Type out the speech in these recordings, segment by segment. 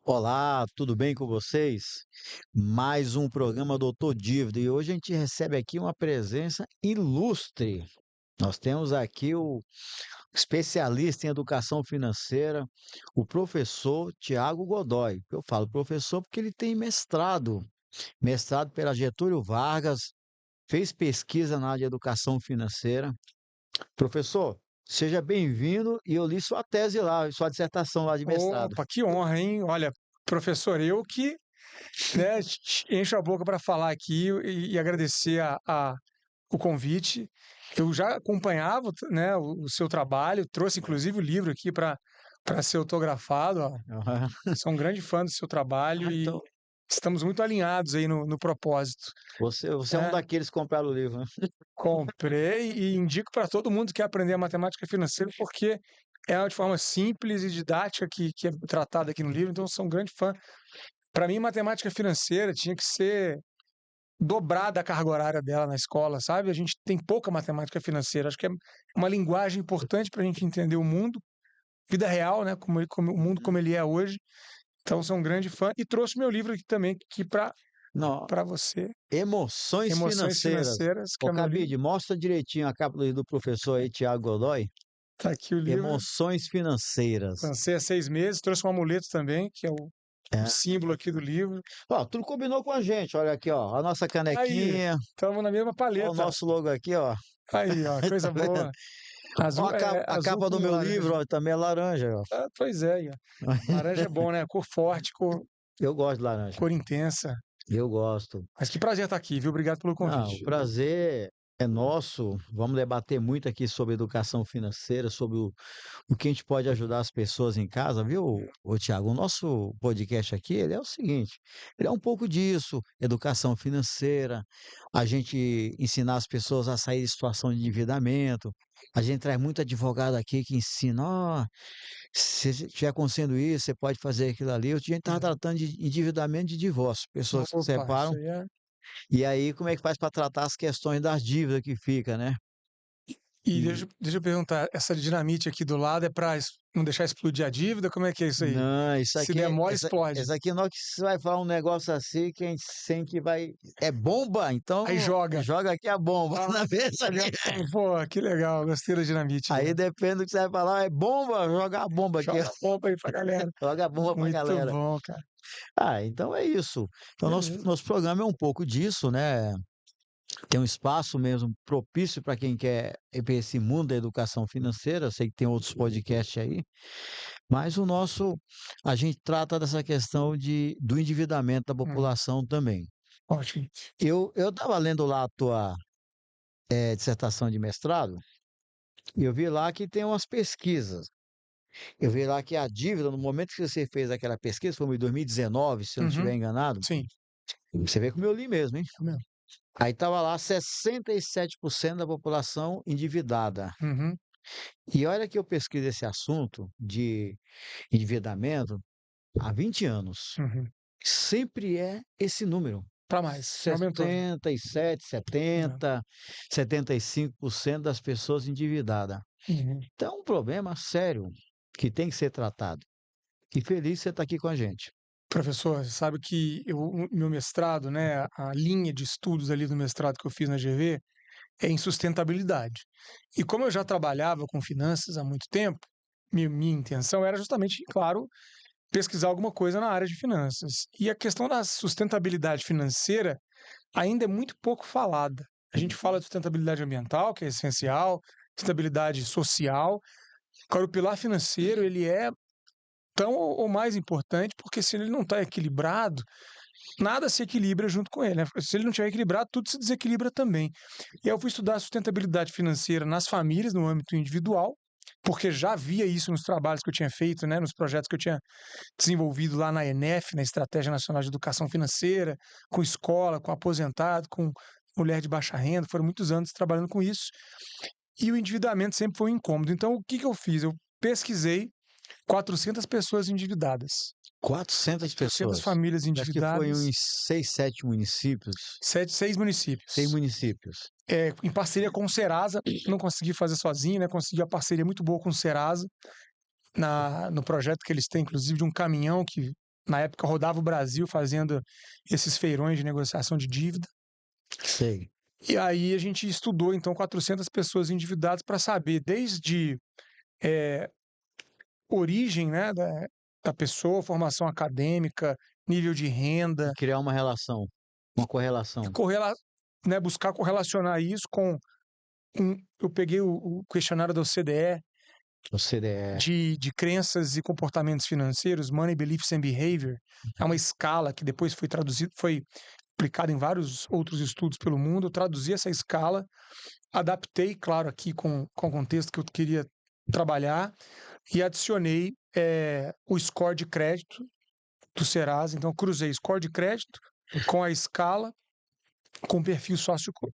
Olá, tudo bem com vocês? Mais um programa Doutor Dívida e hoje a gente recebe aqui uma presença ilustre. Nós temos aqui o especialista em educação financeira, o professor Tiago Godoy. Eu falo professor porque ele tem mestrado pela Getúlio Vargas, fez pesquisa na área de educação financeira. Professor, seja bem-vindo e eu li sua tese lá, sua dissertação lá de mestrado. Opa, que honra, hein? Olha, professor, eu que, né, encho a boca para falar aqui e agradecer o convite. Eu já acompanhava, né, o seu trabalho, trouxe inclusive o livro aqui para ser autografado. Ó. Sou um grande fã do seu trabalho e Então, estamos muito alinhados aí no propósito. você é um Né? daqueles que compraram o livro, né? Comprei e indico para todo mundo que quer aprender a matemática financeira, porque é de forma simples e didática que é tratada aqui no livro, então eu sou um grande fã. Para mim, matemática financeira tinha que ser dobrada a carga horária dela na escola, sabe? A gente tem pouca matemática financeira, acho que é uma linguagem importante para a gente entender o mundo, vida real, né? Como o mundo como ele é hoje. Então, sou um grande fã e trouxe meu livro aqui também, aqui Não, para você, emoções Emoções financeiras. Financeiras, que Ô, é o meu livro. Cabide, mostra direitinho a capa do livro do professor aí, Tiago Godoy. Tá aqui o livro. Emoções financeiras. Lancei há 6 meses, trouxe um amuleto também, que é o É. símbolo aqui do livro. Ó, tudo combinou com a gente. Olha aqui, ó, a nossa Aí, canequinha, estamos na mesma ó, o paleta. nosso logo aqui, ó. Aí, ó, Tá coisa vendo? boa. Ó, Azul, a azul capa com do meu livro, laranja. ó, também é laranja, ó. Ah, pois é, aí, ó. Laranja é bom, né? Cor forte, Eu gosto de laranja. cor intensa. Eu gosto. Mas que prazer estar aqui, viu? Obrigado pelo Não, o convite. prazer é nosso. Vamos debater muito aqui sobre educação financeira, sobre o que a gente pode ajudar as pessoas em casa, viu, Tiago? O nosso podcast aqui, ele é o seguinte, ele é um pouco disso, educação financeira, a gente ensinar as pessoas a sair de situação de endividamento, a gente traz muito advogado aqui que ensina, ó, se você estiver acontecendo isso, você pode fazer aquilo ali. A gente estava Uhum. tratando de endividamento de divórcio, pessoas que se Opa, isso separam, aí é. e aí como é que faz para tratar as questões das dívidas que fica, né? E deixa, E deixa eu perguntar, essa dinamite aqui do lado é para não deixar explodir a dívida? Como é que é isso aí? não, Se der mole, explode. essa aqui na hora que você vai falar um negócio assim que a gente sente que vai é bomba, Aí então joga. joga aqui a bomba Ah, na mesa olha, aqui. pô, que legal, gostei da dinamite aí, Aí ó. depende do que você vai falar, é bomba, joga a bomba aqui, ó, Joga a bomba aí pra galera. joga a bomba pra Muito galera. bom, cara. Ah, então é isso. Então Beleza. nosso programa é um pouco disso, né, tem um espaço mesmo propício para quem quer ir pra esse mundo da educação financeira, eu sei que tem outros podcasts aí, mas o nosso a gente trata dessa questão do endividamento da Hum, população também. ótimo. Eu estava lendo lá a tua, dissertação de mestrado, e eu vi lá que tem umas pesquisas. Eu vi lá que a dívida, no momento que você fez aquela pesquisa, foi em 2019, se eu não estiver Uhum, enganado, sim, você vê como eu li mesmo, hein. isso mesmo. Aí estava lá 67% da população endividada. Uhum, E olha que eu pesquiso esse assunto de endividamento há 20 anos. uhum. Sempre é esse número. Pra mais, não aumentou. 67, Né? 70, 75% das pessoas endividadas. Uhum. Então, é um problema sério que tem que ser tratado. E feliz você estar aqui com a gente. Professor, sabe que o meu mestrado, né, a linha de estudos ali do mestrado que eu fiz na GV é em sustentabilidade. E como eu já trabalhava com finanças há muito tempo, minha intenção era justamente, claro, pesquisar alguma coisa na área de finanças. E a questão da sustentabilidade financeira ainda é muito pouco falada. A gente fala de sustentabilidade ambiental, que é essencial, sustentabilidade social. Agora, o pilar financeiro, ele é tão ou mais importante, porque se ele não está equilibrado, nada se equilibra junto com ele, né? Se ele não estiver equilibrado, tudo se desequilibra também. E aí eu fui estudar sustentabilidade financeira nas famílias, no âmbito individual, porque já via isso nos trabalhos que eu tinha feito, né, nos projetos que eu tinha desenvolvido lá na ENEF, na Estratégia Nacional de Educação Financeira, com escola, com aposentado, com mulher de baixa renda, foram muitos anos trabalhando com isso, e o endividamento sempre foi um incômodo. Então, o que que eu fiz? Eu pesquisei 400 pessoas endividadas, 400 400 pessoas. famílias Acho que foi endividadas, uns 6, 7 municípios. 6 6 municípios. municípios. Em parceria com o Serasa, não consegui fazer sozinho, né? Consegui uma parceria muito boa com o Serasa, no projeto que eles têm, inclusive, de um caminhão que na época rodava o Brasil fazendo esses feirões de negociação de dívida. Sei. E aí a gente estudou então 400 pessoas endividadas para saber desde eh, origem, né, da pessoa, formação acadêmica, nível de E renda, criar uma relação, uma e correlação. né, buscar correlacionar isso com eu peguei o questionário da OCDE O CDE. de crenças e comportamentos financeiros, Money, Beliefs and Behavior. É uma escala que depois foi traduzida, foi aplicada em vários outros estudos pelo mundo. Eu traduzi essa escala, adaptei, claro, aqui com o contexto que eu queria trabalhar e adicionei o score de crédito do Serasa. Então, eu cruzei score de crédito com a escala, com o perfil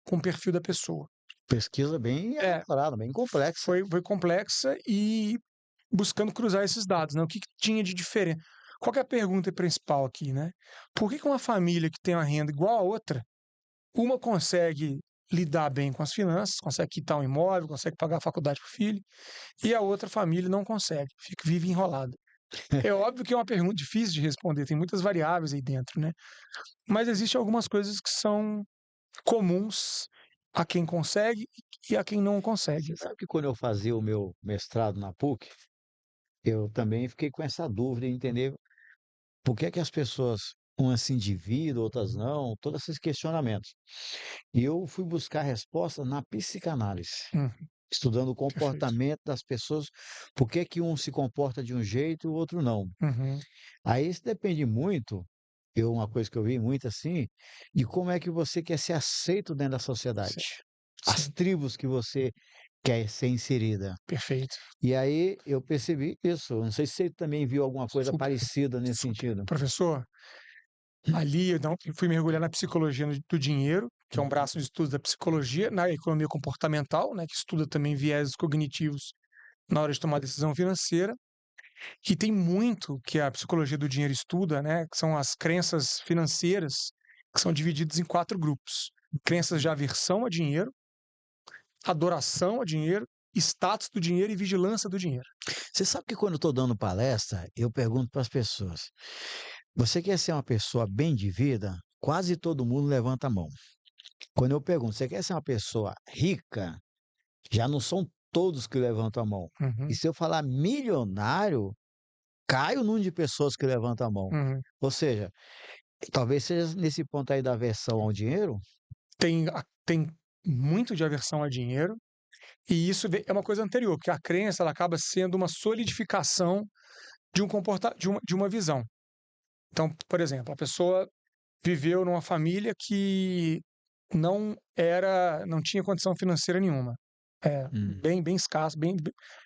com o perfil da pessoa. Pesquisa bem É, elaborada, bem complexa. foi complexa e buscando cruzar esses dados, né? O que tinha de diferente? Qual que é a pergunta principal aqui, né? Por que uma família que tem uma renda igual a outra, uma consegue lidar bem com as finanças, consegue quitar um imóvel, consegue pagar a faculdade para o filho, e a outra família não consegue, vive enrolada? É óbvio que é uma pergunta difícil de responder, tem muitas variáveis aí dentro, né? Mas existem algumas coisas que são comuns a quem consegue e a quem não consegue. Você sabe que quando eu fazia o meu mestrado na PUC, eu também fiquei com essa dúvida em entender por que é que as pessoas, umas se endividam, outras não, todos esses questionamentos. E eu fui buscar resposta na psicanálise, Hum, estudando o perfeito. comportamento das pessoas, por que que um se comporta de um jeito e o outro não. Uhum, Aí isso depende muito, uma coisa que eu vi muito assim, de como é que você quer ser aceito dentro da sim, sociedade. As sim, tribos que você quer ser inserida. perfeito. E aí eu percebi isso. Não sei se você também viu alguma coisa Super, parecida nesse super. sentido. Professor, ali eu fui mergulhar na psicologia do dinheiro, que é um braço de estudo da psicologia, na economia comportamental, né, que estuda também viéses cognitivos na hora de tomar decisão financeira. E tem muito que a psicologia do dinheiro estuda, né, que são as crenças financeiras, que são divididas em 4 grupos: crenças de aversão a dinheiro, adoração a dinheiro, status do dinheiro e vigilância do dinheiro. Você sabe que quando eu estou dando palestra, eu pergunto para as pessoas: você quer ser uma pessoa bem de vida? Quase todo mundo levanta a mão. Quando eu pergunto, você quer ser uma pessoa rica? Já não são todos que levantam a mão. E Uhum, se eu falar milionário, cai o número de pessoas que levantam a mão. uhum. Ou seja, talvez seja nesse ponto aí da aversão ao dinheiro. Tem muito de aversão a dinheiro, e isso é uma coisa anterior, porque a crença ela acaba sendo uma solidificação de de uma visão. Então, por exemplo, a pessoa viveu numa família que não tinha condição financeira nenhuma. Hum. Bem escasso,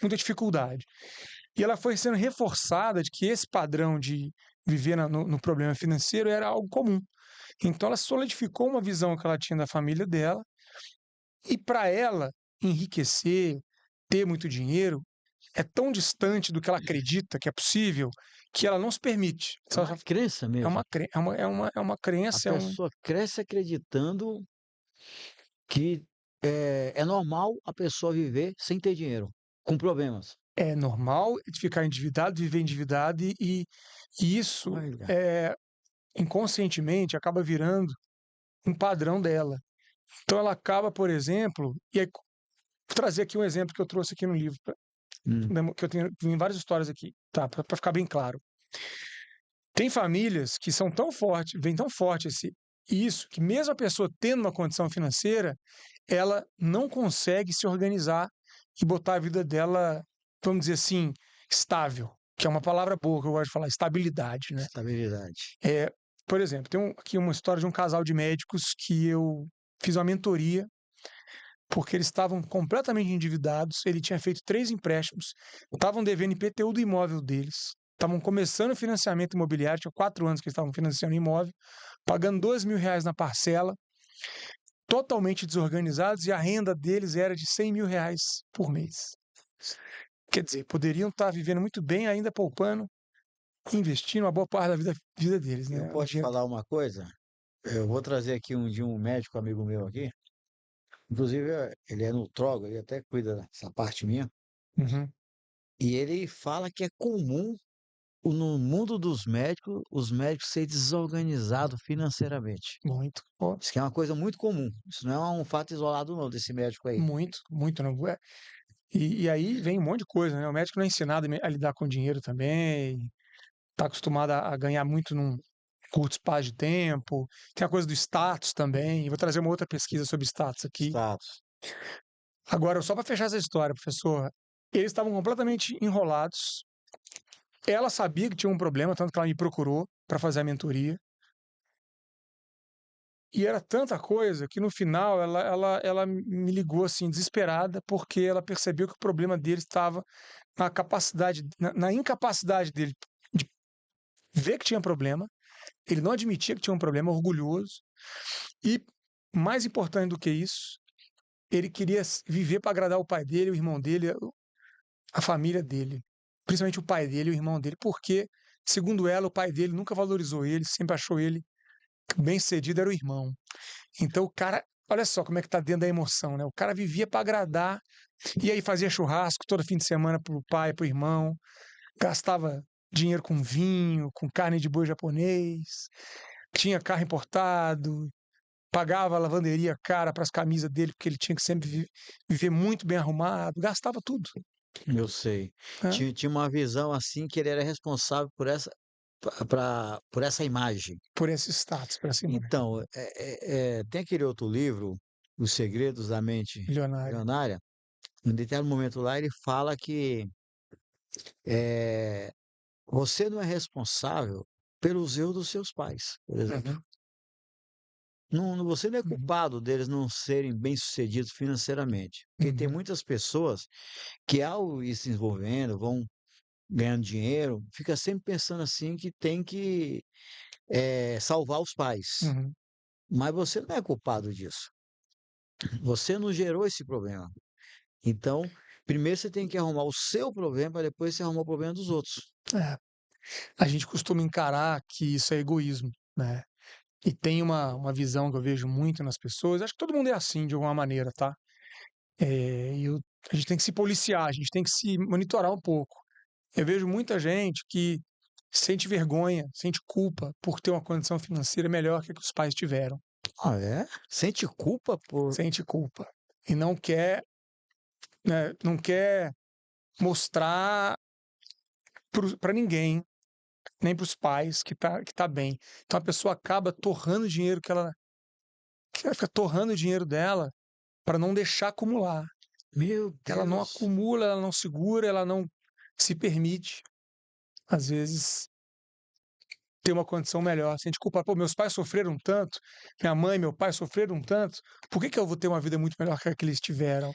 muita dificuldade. E ela foi sendo reforçada de que esse padrão de viver no problema financeiro era algo comum. Então ela solidificou uma visão que ela tinha da família dela, e para ela enriquecer, ter muito dinheiro, é tão distante do que ela acredita que é possível, que ela não se permite. É uma crença É mesmo. uma, é uma A crença, pessoa cresce acreditando que é normal a pessoa viver sem ter dinheiro, com problemas. é normal de ficar endividado, viver endividado, e isso Olha. é, inconscientemente acaba virando um padrão dela. Então ela acaba, por exemplo, e aí, vou trazer aqui um exemplo que eu trouxe aqui no livro, Hum. que eu tenho em várias histórias aqui, tá? Para ficar bem claro. Tem famílias que são tão fortes, vem tão forte isso, que mesmo a pessoa tendo uma condição financeira, ela não consegue se organizar e botar a vida dela, vamos dizer assim, estável, que é uma palavra boa que eu gosto de falar, estabilidade, né? Estabilidade. É, por exemplo, tem aqui uma história de um casal de médicos que eu fiz uma mentoria porque eles estavam completamente endividados, ele tinha feito 3 empréstimos, estavam devendo IPTU do imóvel deles, estavam começando o financiamento imobiliário, tinha 4 anos que eles estavam financiando imóvel, pagando R$ 2.000 na parcela, totalmente desorganizados, e a renda deles era de R$ 100.000 por mês. Quer dizer, poderiam estar vivendo muito bem, ainda poupando, investindo uma boa parte da vida deles, Eu né? O posso te dinheiro. falar uma coisa? Eu vou trazer aqui de um médico amigo meu aqui. Inclusive, ele é nutrólogo, ele até cuida dessa parte minha. Uhum, E ele fala que é comum no mundo dos médicos, os médicos ser desorganizados financeiramente. muito, pô, Isso que é uma coisa muito comum. Isso não é um fato isolado não desse médico aí. muito, muito, não é? E aí vem um monte de coisa, né? O médico não é ensinado a lidar com dinheiro também, tá acostumado a ganhar muito num curto espaço de tempo. Tem a coisa do status também. Eu vou trazer uma outra pesquisa sobre status aqui. Status. Agora, só para fechar essa história, professor, eles estavam completamente enrolados. Ela sabia que tinha um problema, tanto que ela me procurou para fazer a mentoria. E era tanta coisa que no final ela me ligou assim, desesperada, porque ela percebeu que o problema dele estava na capacidade, na incapacidade dele de ver que tinha problema. Ele não admitia que tinha um problema, orgulhoso. E, mais importante do que isso, ele queria viver para agradar o pai dele, o irmão dele, a família dele. Principalmente o pai dele e o irmão dele, porque, segundo ela, o pai dele nunca valorizou ele, sempre achou ele bem-sucedido, era o irmão. Então o cara, olha só como é que tá dentro da emoção, né? O cara vivia para agradar, e aí fazia churrasco todo fim de semana pro pai, pro irmão, gastava dinheiro com vinho, com carne de boi japonês, tinha carro importado, pagava a lavanderia cara para as camisas dele, porque ele tinha que sempre viver muito bem arrumado, gastava tudo, Eu sei. né? Tinha uma visão assim que ele era responsável por essa imagem. Por esse status, por essa imagem. Então, tem aquele outro livro, Os Segredos da Mente Milionária. Milionária. Em determinado momento lá ele fala que eh, você não é responsável pelos erros dos seus pais, por exemplo. Uhum, Você não é uhum, culpado deles não serem bem-sucedidos financeiramente. Porque tem uhum, muitas pessoas que, ao ir se desenvolvendo, vão ganhando dinheiro, fica sempre pensando assim que tem que salvar os pais. uhum. Mas você não é culpado disso. Você não gerou esse problema. Então, primeiro você tem que arrumar o seu problema para depois você arrumar o problema dos outros. É, a gente costuma encarar que isso é egoísmo, né? E tem uma visão que eu vejo muito nas pessoas, acho que todo mundo é assim de alguma maneira, tá? A gente tem que se policiar, a gente tem que se monitorar um pouco. Eu vejo muita gente que sente vergonha, sente culpa por ter uma condição financeira melhor que a que os pais tiveram. Ah, é? Sente culpa por. Sente culpa. E não quer, né, não quer mostrar para ninguém, nem para os pais, que tá bem. Então a pessoa acaba torrando o dinheiro que ela fica torrando o dinheiro dela para não deixar acumular. Meu Ela não Deus! acumula, ela não segura, ela não se permite, às vezes, ter uma condição melhor. Se a gente culpar, pô, meus pais sofreram tanto, minha mãe, meu pai sofreram tanto, por que que eu vou ter uma vida muito melhor que a que eles tiveram?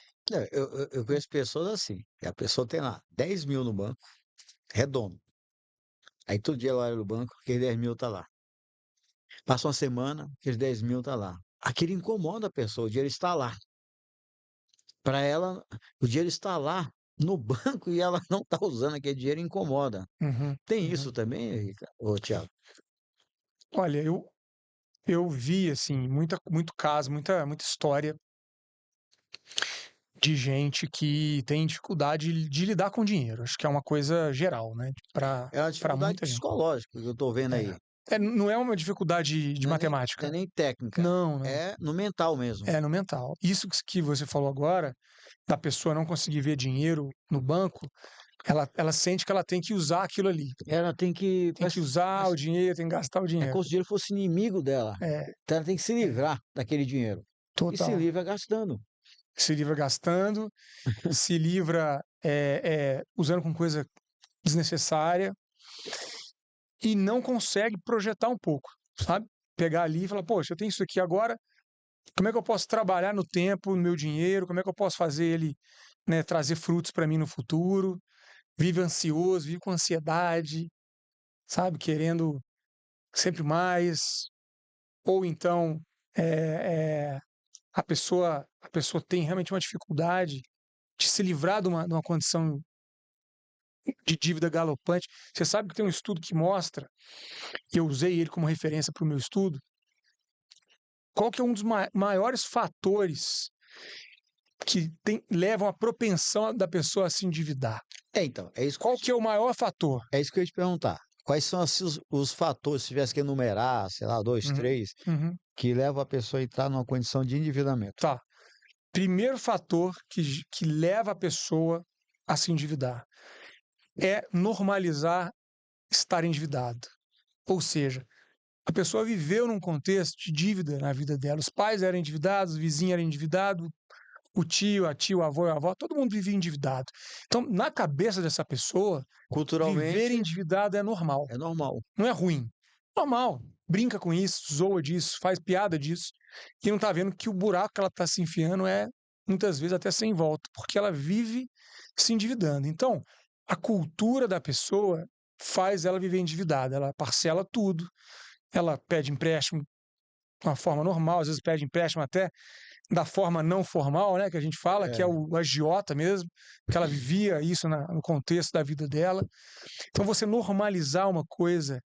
Eu conheço pessoas assim. Que a pessoa tem lá 10 mil no banco, redondo. Aí todo dia ela olha no banco, aquele 10 mil tá lá. Passa uma semana, aqueles 10 mil tá lá. Aquilo incomoda a pessoa, o dinheiro está lá. Para ela, o dinheiro está lá no banco e ela não está usando aquele dinheiro, incomoda. Uhum, Tem uhum. isso também, Rica? Ô, Thiago? Olha, eu vi, assim, muito caso, muita história de gente que tem dificuldade de lidar com dinheiro. Acho que é uma coisa geral, né? É uma Para dificuldade muita gente. psicológica que eu tô vendo É. aí. Não é uma dificuldade de Não é matemática. nem técnica, Não, não. é no mental mesmo. É no mental. Isso que você falou agora, da pessoa não conseguir ver dinheiro no banco, ela sente que ela tem que usar aquilo ali. Ela tem que. Tem que usar o dinheiro, tem que gastar o É dinheiro. como se o dinheiro fosse inimigo dela. É, Então ela tem que se é, livrar daquele dinheiro. E se total. livra gastando. Se livra gastando, se livra usando com coisa desnecessária e não consegue projetar um pouco, sabe? Pegar ali e falar, poxa, eu tenho isso aqui agora, como é que eu posso trabalhar no tempo, no meu dinheiro, como é que eu posso fazer ele, né, trazer frutos para mim no futuro? Vive ansioso, vive com ansiedade, sabe? Querendo sempre mais. Ou então a pessoa tem realmente uma dificuldade de se livrar de uma condição de dívida galopante. Você sabe que tem um estudo que mostra, e eu usei ele como referência para o meu estudo, qual que é um dos maiores fatores que levam a propensão da pessoa a se endividar? Então, Qual que é o maior fator? é isso que eu ia te perguntar. Quais são assim, os fatores, se tivesse que enumerar, sei lá, 2, Uhum, 3, uhum. que levam a pessoa a entrar numa condição de endividamento? Tá. Primeiro fator que leva a pessoa a se endividar é normalizar estar endividado. Ou seja, a pessoa viveu num contexto de dívida na vida dela. Os pais eram endividados, o vizinho era endividado, o tio, a tia, o avô e a avó, todo mundo vivia endividado. Então, na cabeça dessa pessoa, viver Culturalmente, endividado é normal, é normal. não é ruim. Normal. Brinca com isso, zoa disso, faz piada disso, e não está vendo que o buraco que ela está se enfiando é, muitas vezes, até sem volta, porque ela vive se endividando. Então, a cultura da pessoa faz ela viver endividada, ela parcela tudo, ela pede empréstimo de uma forma normal, às vezes pede empréstimo até da forma não formal, né, que a gente fala, que é É. o agiota mesmo, que ela vivia isso no contexto da vida dela. Então, você normalizar uma coisa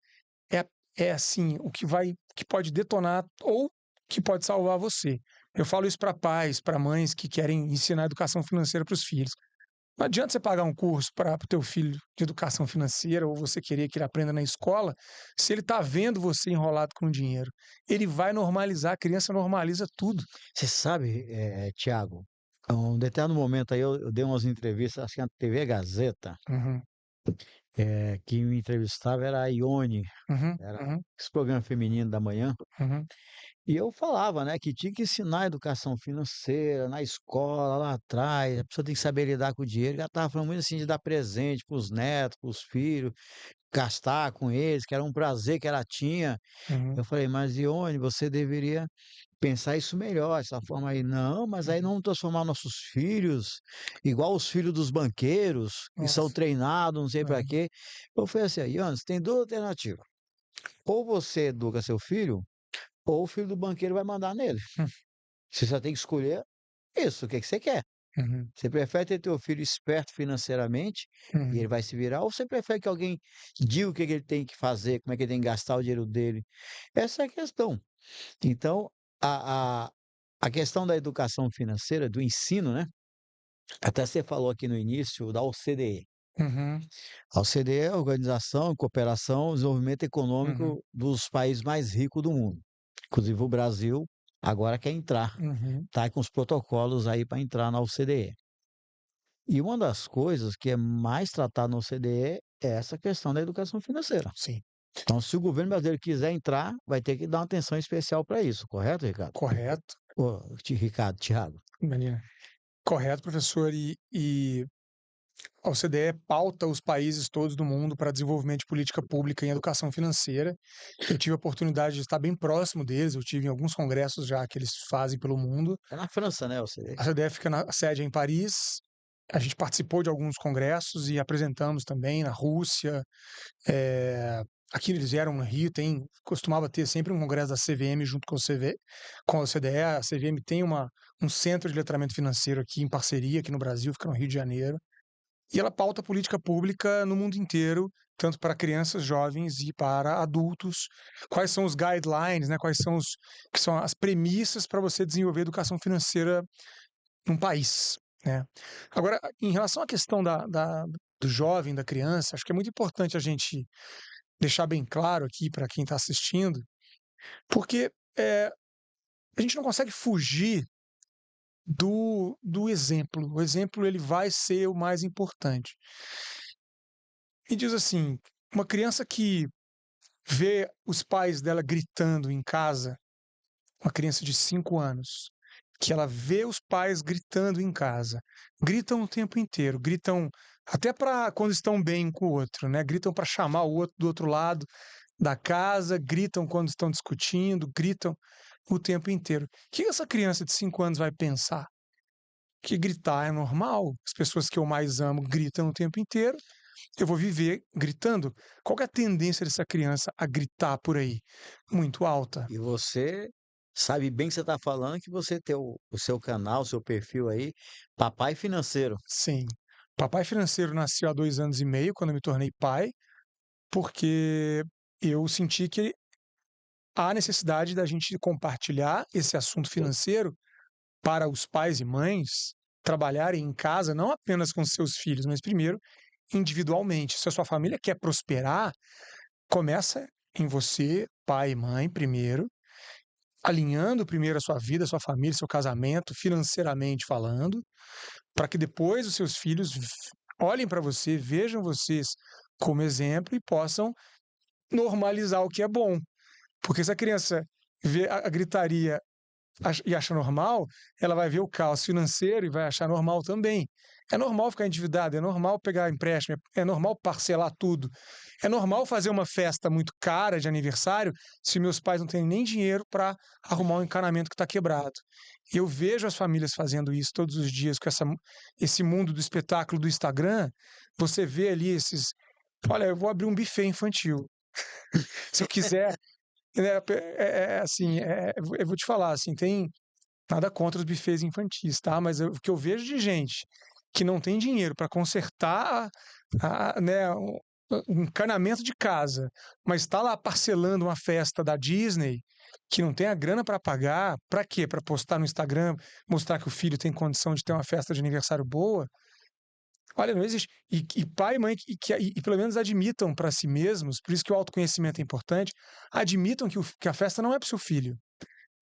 é, é assim, que pode detonar ou que pode salvar você. Eu falo isso para pais, para mães que querem ensinar educação financeira para os filhos. Não adianta você pagar um curso para o teu filho de educação financeira ou você querer que ele aprenda na escola, se ele está vendo você enrolado com dinheiro. Ele vai normalizar, a criança normaliza tudo. Você sabe, Tiago, um determinado momento aí eu dei umas entrevistas, acho que na TV Gazeta, Uhum, quem me entrevistava era a Ione, uhum, era uhum, esse programa feminino da manhã, uhum. e eu falava, né, que tinha que ensinar educação financeira na escola, lá atrás, a pessoa tem que saber lidar com o dinheiro, ela estava falando muito assim de dar presente para os netos, para os filhos, gastar com eles, que era um prazer que ela tinha. Uhum, Eu falei: "Mas Ione, você deveria pensar isso melhor, essa forma aí". "Não, mas aí uhum. não transformar nossos filhos igual os filhos dos banqueiros, que são Nossa. treinados, não sei para Uhum, quê". Eu falei assim: "Ione, você tem 2 alternativas, ou você educa seu filho, ou o filho do banqueiro vai mandar nele. Você só tem que escolher isso, o que que você quer. uhum, Você prefere ter teu filho esperto financeiramente, e ele uhum. vai se virar, ou você prefere que alguém diga o que que ele tem que fazer, como é que ele tem que gastar o dinheiro dele?". Essa é a questão. Então, a a a questão da educação financeira, do ensino, né, até você falou aqui no início da OCDE. Uhum, A OCDE é a Organização, Cooperação e Desenvolvimento uhum, Econômico dos países mais ricos do mundo. Inclusive o Brasil agora quer entrar, uhum. tá com os protocolos aí para entrar na OCDE. E uma das coisas que é mais tratada na OCDE é essa questão da educação financeira. Sim, Então, se o governo brasileiro quiser entrar, vai ter que dar uma atenção especial para isso, correto, Ricardo? correto. Ô, Ricardo, Thiago. Imagina. Correto, professor. E a OCDE pauta os países todos do mundo para desenvolvimento de política pública em educação financeira. Eu tive a oportunidade de estar bem próximo deles, eu tive em alguns congressos já que eles fazem pelo mundo. É na França, né, OCDE? A OCDE fica na a sede é em Paris. A gente participou de alguns congressos e apresentamos também na Rússia. eh, Aqui eles vieram no Rio, costumava ter sempre um congresso da CVM junto com a OCDE. A CVM tem um centro de letramento financeiro aqui em parceria, aqui no Brasil, fica no Rio de Janeiro. E ela pauta política pública no mundo inteiro, tanto para crianças, jovens e para adultos. Quais são os guidelines, né? Que são as premissas para você desenvolver educação financeira num país, né? Agora, em relação à questão do jovem, da criança, acho que é muito importante a gente deixar bem claro aqui para quem está assistindo, porque a gente não consegue fugir do exemplo. O exemplo ele vai ser o mais importante. E diz assim, uma criança que vê os pais dela gritando em casa, uma criança de 5 anos, que ela vê os pais gritando em casa, gritam o tempo inteiro, gritam até para quando estão bem um com o outro, né? Gritam para chamar o outro do outro lado da casa, gritam quando estão discutindo, gritam o tempo inteiro. O que essa criança de 5 anos vai pensar? Que gritar é normal, as pessoas que eu mais amo gritam o tempo inteiro, eu vou viver gritando. Qual que é a tendência dessa criança a gritar por aí? Muito alta. E você sabe bem que você está falando, que você tem o seu canal, o seu perfil aí, Papai Financeiro. Sim. Papai financeiro nasceu há 2 anos e meio, quando eu me tornei pai, porque eu senti que há necessidade da gente compartilhar esse assunto financeiro para os pais e mães, trabalharem em casa, não apenas com seus filhos, mas primeiro individualmente. Se a sua família quer prosperar, começa em você, pai e mãe, primeiro, alinhando primeiro a sua vida, a sua família, seu casamento, financeiramente falando, para que depois os seus filhos olhem para você, vejam vocês como exemplo e possam normalizar o que é bom. Porque se a criança vê a gritaria e acha normal, ela vai ver o caos financeiro e vai achar normal também. É normal ficar endividado, é normal pegar empréstimo, é normal parcelar tudo. É normal fazer uma festa muito cara de aniversário se meus pais não têm nem dinheiro para arrumar um encanamento que está quebrado. E eu vejo as famílias fazendo isso todos os dias com esse mundo do espetáculo do Instagram. Você vê ali esses. Olha, eu vou abrir um buffet infantil. Se eu quiser, né, assim, eu vou te falar, assim, tem nada contra os bufês infantis, tá? Mas o que eu vejo de gente que não tem dinheiro para consertar, né, um encanamento de casa, mas está lá parcelando uma festa da Disney, que não tem a grana para pagar, para quê? Para postar no Instagram, mostrar que o filho tem condição de ter uma festa de aniversário boa? Olha, não existe. E pai e mãe e pelo menos admitam para si mesmos, por isso que o autoconhecimento é importante, admitam que a festa não é para o seu filho.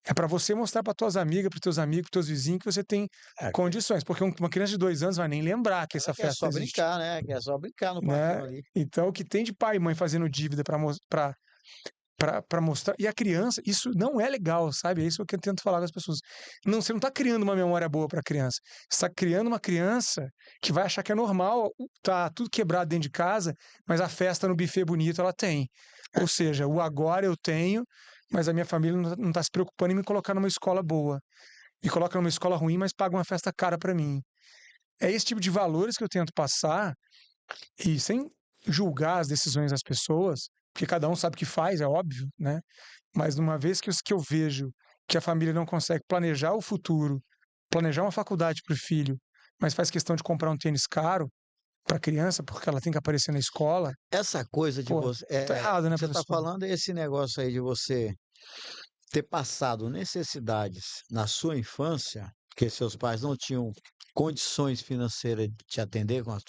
É para você mostrar para tuas amigas, para teus amigos, para teus vizinhos que você tem É, condições, porque uma criança de 2 anos vai nem lembrar que essa ela quer festa só existe, brincar, né? Quer só brincar no né? quartinho ali. Então, o que tem de pai e mãe fazendo dívida para mostrar. E a criança, isso não é legal, sabe? É isso que eu tento falar com as pessoas. Não, você não está criando uma memória boa para a criança. Você está criando uma criança que vai achar que é normal, tá tudo quebrado dentro de casa, mas a festa no buffet bonito ela tem. Ou seja, o agora eu tenho, mas a minha família não está se preocupando em me colocar numa escola boa. Me coloca numa escola ruim, mas paga uma festa cara para mim. É esse tipo de valores que eu tento passar e sem julgar as decisões das pessoas, porque cada um sabe o que faz, é óbvio, né? Mas uma vez que eu vejo que a família não consegue planejar o futuro, planejar uma faculdade para o filho, mas faz questão de comprar um tênis caro para a criança porque ela tem que aparecer na escola, Essa coisa de pô, você. tá errado, né, Você está professor? falando esse negócio aí de você ter passado necessidades na sua infância, porque seus pais não tinham condições financeiras de te atender com as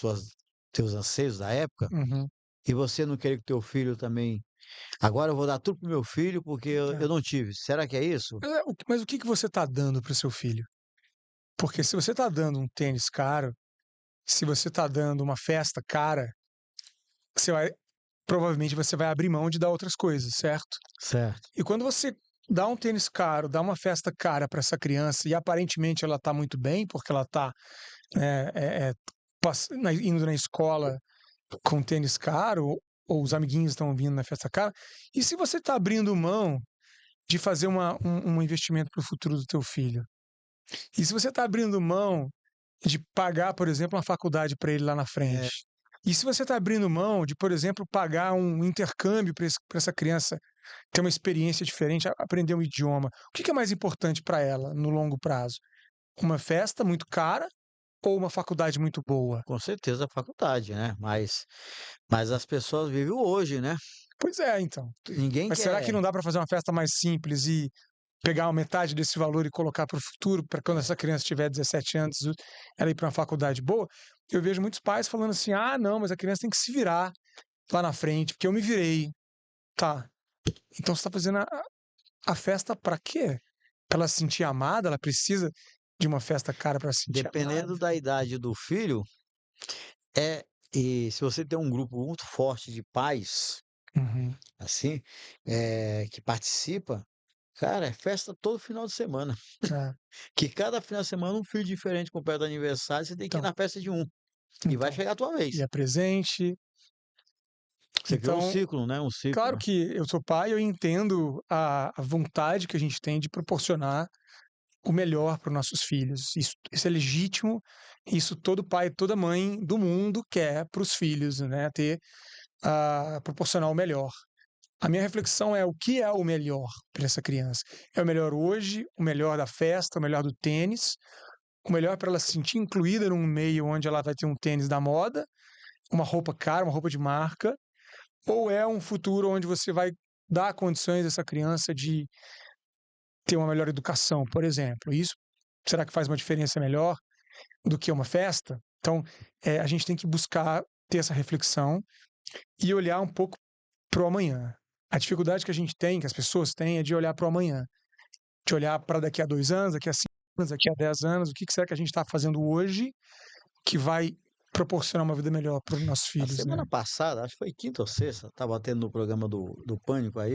teus anseios da época, Uhum, e você não querer que teu filho também. Agora eu vou dar tudo pro meu filho porque eu é. não tive. Será que é isso? Mas o que que você está dando para o seu filho? Porque se você está dando um tênis caro, se você está dando uma festa cara, você vai provavelmente você vai abrir mão de dar outras coisas, certo? Certo. E quando você dá um tênis caro, dá uma festa cara para essa criança e aparentemente ela está muito bem, porque ela está indo na escola com tênis caro, ou os amiguinhos estão vindo na festa cara, e se você está abrindo mão de fazer um investimento para o futuro do teu filho? E se você está abrindo mão de pagar, por exemplo, uma faculdade para ele lá na É, frente? E se você está abrindo mão de, por exemplo, pagar um intercâmbio para essa criança ter uma experiência diferente, aprender um idioma, o que é mais importante para ela no longo prazo? Uma festa muito cara ou uma faculdade muito boa? com certeza a faculdade, né? Mas as pessoas vivem o hoje, né? Pois é, então. Ninguém Mas será que quer. não dá para fazer uma festa mais simples e pegar uma metade desse valor e colocar para o futuro, para quando essa criança tiver 17 anos, ela ir para uma faculdade boa? Eu vejo muitos pais falando assim: ah, não, mas a criança tem que se virar lá na frente, porque eu me virei. Tá. Então você está fazendo a festa para quê? Para ela se sentir amada? Ela precisa de uma festa cara para se sentir amada? Dependendo da idade do filho, é. E se você tem um grupo muito forte de pais, Uhum. assim, que participa, cara, é festa todo final de semana. É. Que cada final de semana um filho diferente completa aniversário, você tem que ir Então, na festa de um. E vai então, chegar a tua vez. e é presente. Você criou um Então, ciclo, né? Um claro ciclo. que eu sou pai, eu entendo a vontade que a gente tem de proporcionar o melhor para os nossos filhos. Isso é legítimo, isso todo pai, toda mãe do mundo quer para os filhos, né? Proporcionar o melhor. A minha reflexão é o que é o melhor para essa criança? É o melhor hoje, o melhor da festa, o melhor do tênis, o melhor para ela se sentir incluída num meio onde ela vai ter um tênis da moda, uma roupa cara, uma roupa de marca, ou é um futuro onde você vai dar condições a essa criança de ter uma melhor educação, por exemplo? Isso será que faz uma diferença melhor? do que uma festa. Então, a gente tem que buscar ter essa reflexão e olhar um pouco para o amanhã. A dificuldade que a gente tem, que as pessoas têm, é de olhar para o amanhã, de olhar para daqui a 2 anos, daqui a 5 anos, daqui a 10 anos, o que será que a gente está fazendo hoje que vai proporcionar uma vida melhor para os nossos A filhos, né? semana passada, acho que foi quinta ou sexta, estava tendo no programa do Pânico aí,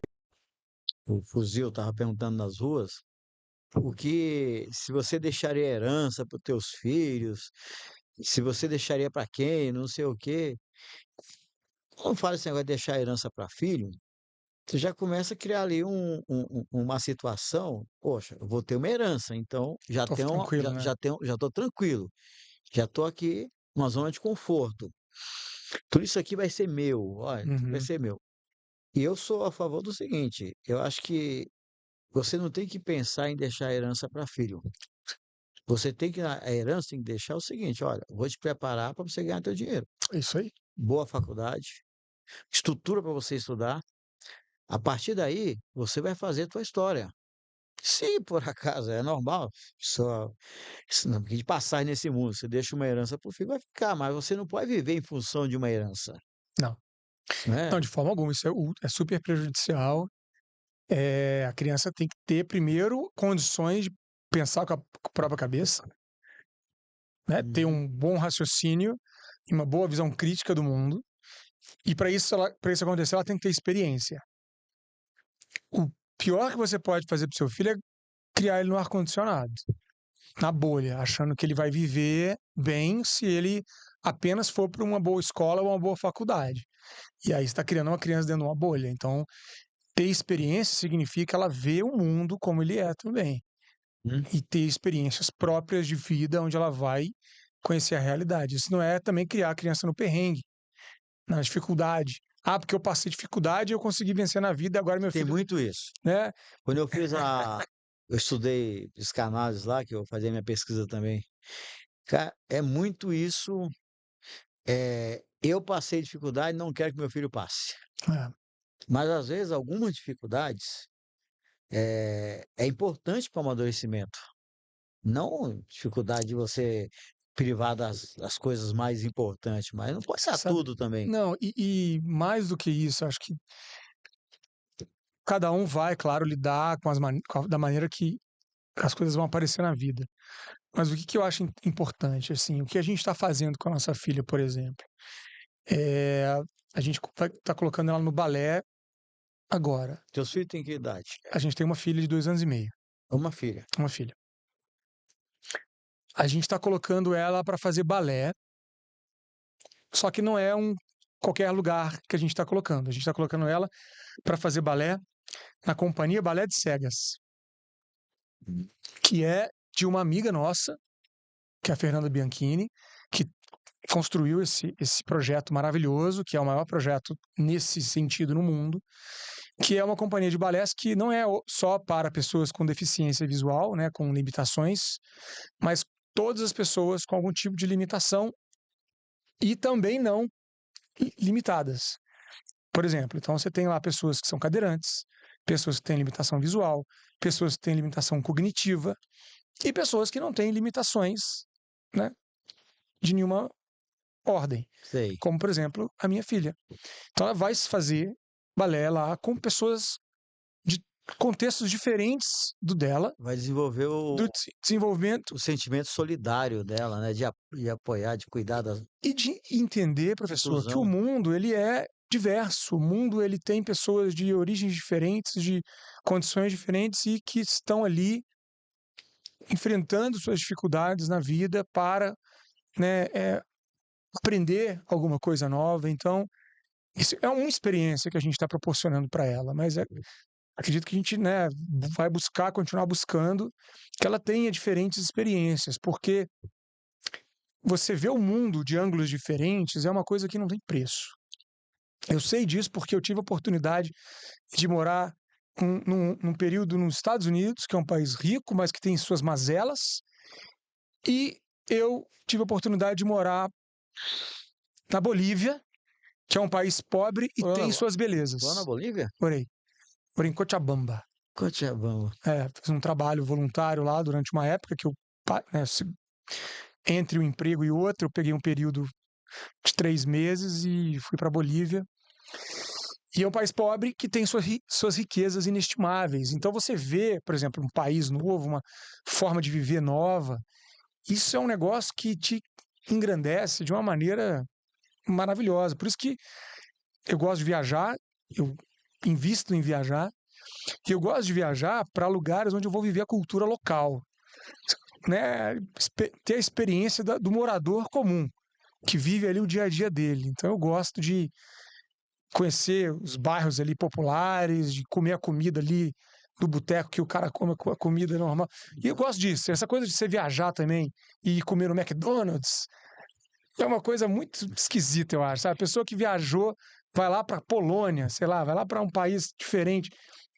o Fuzil estava perguntando nas ruas, o que, se você deixaria herança para os teus filhos, se você deixaria para quem, não sei o quê. Quando fala esse negócio de deixar herança para filho, você já começa a criar ali uma situação, poxa, eu vou ter uma herança, então já Tô tenho, tranquilo, já, né? já tenho, já estou tranquilo, já estou aqui numa zona de conforto. Tudo isso aqui vai ser meu, olha, tudo vai Uhum. ser meu. E eu sou a favor do seguinte, eu acho que você não tem que pensar em deixar a herança para filho. Você tem que, a herança tem que deixar o seguinte, olha, vou te preparar para você ganhar teu dinheiro. É isso aí. Boa faculdade, estrutura para você estudar. A partir daí, você vai fazer a tua história. Se por acaso é normal, só de passar nesse mundo, você deixa uma herança para o filho, vai ficar, mas você não pode viver em função de uma herança, Não, né? não, de forma alguma. Isso é super prejudicial. A criança tem que ter, primeiro, condições de pensar com a própria cabeça, né? Ter Uhum. um bom raciocínio e uma boa visão crítica do mundo. E para isso acontecer, ela tem que ter experiência. O pior que você pode fazer para o seu filho é criar ele no ar-condicionado, na bolha, achando que ele vai viver bem se ele apenas for para uma boa escola ou uma boa faculdade. E aí você está criando uma criança dentro de uma bolha. Então, ter experiência significa ela ver o mundo como ele é também. Hum. E ter experiências próprias de vida onde ela vai conhecer a realidade. Isso não é também criar a criança no perrengue, na dificuldade. Ah, porque eu passei dificuldade e eu consegui vencer na vida, agora meu Tem filho, muito isso. né? Quando eu estudei psicanálise lá, que eu fazia minha pesquisa também, cara, é muito isso. Eu passei dificuldade, não quero que meu filho passe. É, Mas às vezes algumas dificuldades é importante para o amadurecimento. Não dificuldade de você privar das coisas mais importantes, mas não pode você dar sabe. tudo também. Não, e mais do que isso, acho que cada um vai, claro, lidar da maneira que as coisas vão aparecer na vida. Mas o que, que eu acho importante, assim, o que a gente está fazendo com a nossa filha, por exemplo, é, a gente está colocando ela no balé agora. Teus filhos têm que idade? A gente tem uma filha de 2 anos e meio, Uma filha. uma filha. A gente está colocando ela para fazer balé, só que não é qualquer lugar que a gente está colocando. A gente está colocando ela para fazer balé na companhia Balé de Cegas, Hum. que é de uma amiga nossa, que é a Fernanda Bianchini, que construiu esse projeto maravilhoso, que é o maior projeto nesse sentido no mundo, que é uma companhia de balés que não é só para pessoas com deficiência visual, né, com limitações, mas todas as pessoas com algum tipo de limitação e também não limitadas. Por exemplo, então você tem lá pessoas que são cadeirantes, pessoas que têm limitação visual, pessoas que têm limitação cognitiva e pessoas que não têm limitações, né, de nenhuma ordem, Sei. como por exemplo a minha filha. Então ela vai fazer balé lá com pessoas de contextos diferentes do dela, Vai desenvolver do desenvolvimento o sentimento solidário dela, né? De apoiar, de cuidar da e de entender, professor, que o inclusão. mundo ele é diverso, o mundo ele tem pessoas de origens diferentes, de condições diferentes e que estão ali enfrentando suas dificuldades na vida para, né, aprender alguma coisa nova. Então, isso é uma experiência que a gente está proporcionando para ela, mas acredito que a gente, né, vai buscar, continuar buscando que ela tenha diferentes experiências, porque você vê o mundo de ângulos diferentes é uma coisa que não tem preço. Eu sei disso porque eu tive a oportunidade de morar num período nos Estados Unidos, que é um país rico, mas que tem suas mazelas, e eu tive a oportunidade de morar na Bolívia, que é um país pobre e Morou tem na, suas morou na belezas. Bolívia? Morei em Cochabamba. Cochabamba. Fiz um trabalho voluntário lá durante uma época que eu, né, entre um emprego e outro, eu peguei um período de 3 meses e fui para a Bolívia. E é um país pobre que tem suas riquezas inestimáveis. Então você vê, por exemplo, um país novo, uma forma de viver nova. Isso é um negócio que te engrandece de uma maneira maravilhosa. Por isso que eu gosto de viajar, eu invisto em viajar, e eu gosto de viajar para lugares onde eu vou viver a cultura local, né? Ter a experiência do morador comum, que vive ali o dia a dia dele. Então eu gosto de conhecer os bairros ali populares, de comer a comida ali do boteco que o cara come a comida normal. E eu gosto disso, essa coisa de você viajar também e comer no McDonald's é uma coisa muito esquisita, eu acho, sabe? A pessoa que viajou vai lá para Polônia, sei lá, vai lá para um país diferente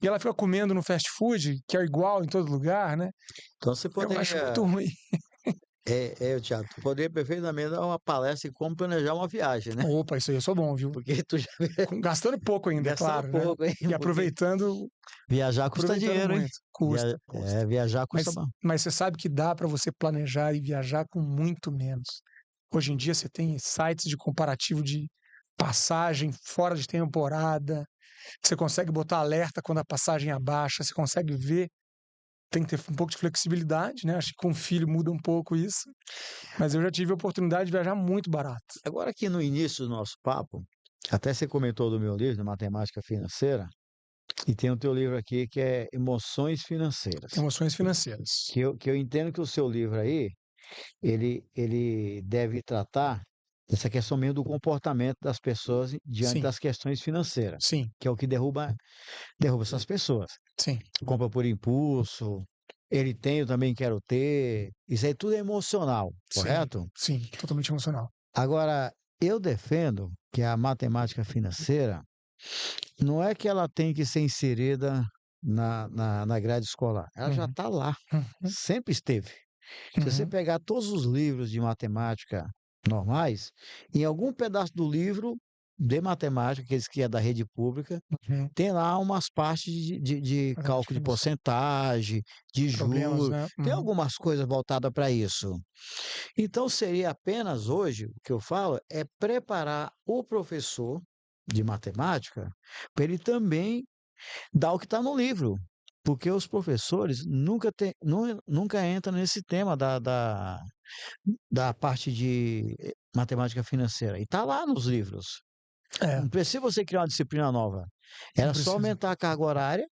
e ela fica comendo no fast food, que é igual em todo lugar, né? Então você Eu acho muito poderia, ruim. Thiago, tu poderia perfeitamente dar uma palestra em como planejar uma viagem, né? Opa, isso aí eu sou bom, viu? Porque tu já Gastando pouco ainda, gastando claro, né? pouco, hein? E Porque viajar custa aproveitando dinheiro, hein? muito. Custa, custa. Viajar custa Mas, bom. mas você sabe que dá para você planejar e viajar com muito menos. Hoje em dia você tem sites de comparativo de passagem fora de temporada, você consegue botar alerta quando a passagem abaixa, você consegue ver. Tem que ter um pouco de flexibilidade, né? Acho que com filho muda um pouco isso. Mas eu já tive a oportunidade de viajar muito barato. Agora aqui no início do nosso papo, até você comentou do meu livro, de Matemática Financeira, e tem o teu livro aqui que é Emoções Financeiras. Emoções financeiras. Que eu entendo que o seu livro aí, ele deve tratar dessa questão mesmo do comportamento das pessoas diante Sim, das questões financeiras, sim, que é o que derruba essas pessoas. sim, Compra por impulso, ele tem, eu também quero ter. Isso aí tudo é emocional, sim, correto? sim, totalmente emocional. Agora, eu defendo que a matemática financeira não é que ela tem que ser inserida na grade escolar. Ela já Uhum, está lá, uhum, sempre esteve. Se você uhum, pegar todos os livros de matemática normais, em algum pedaço do livro de matemática, aqueles que é da rede pública, uhum. tem lá umas partes de Matemática cálculo de financeira. porcentagem, de Problemas, juros, né? tem Uhum, algumas coisas voltadas para isso. Então, seria apenas hoje, o que eu falo é preparar o professor de matemática para ele também dar o que está no livro. Porque os professores nunca entram nesse tema da parte de matemática financeira. E está lá nos livros. é, Não precisa você criar uma disciplina nova. não Era só precisa. aumentar a carga horária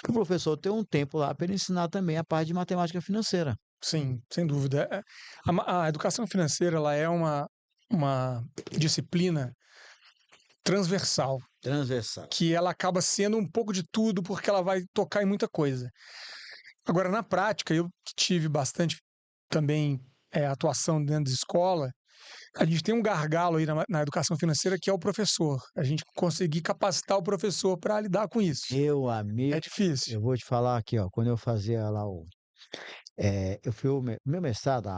para o professor ter um tempo lá para ele ensinar também a parte de matemática financeira. Sim, sem dúvida. A educação financeira ela é uma disciplina transversal, Transversal. que ela acaba sendo um pouco de tudo, porque ela vai tocar em muita coisa. Agora, na prática, eu que tive bastante também atuação dentro de escola, a gente tem um gargalo aí na educação financeira que é o professor. A gente conseguir capacitar o professor para lidar com isso. Meu É amigo, difícil. eu vou te falar aqui, ó, quando eu fazia lá eu fui meu mestrado,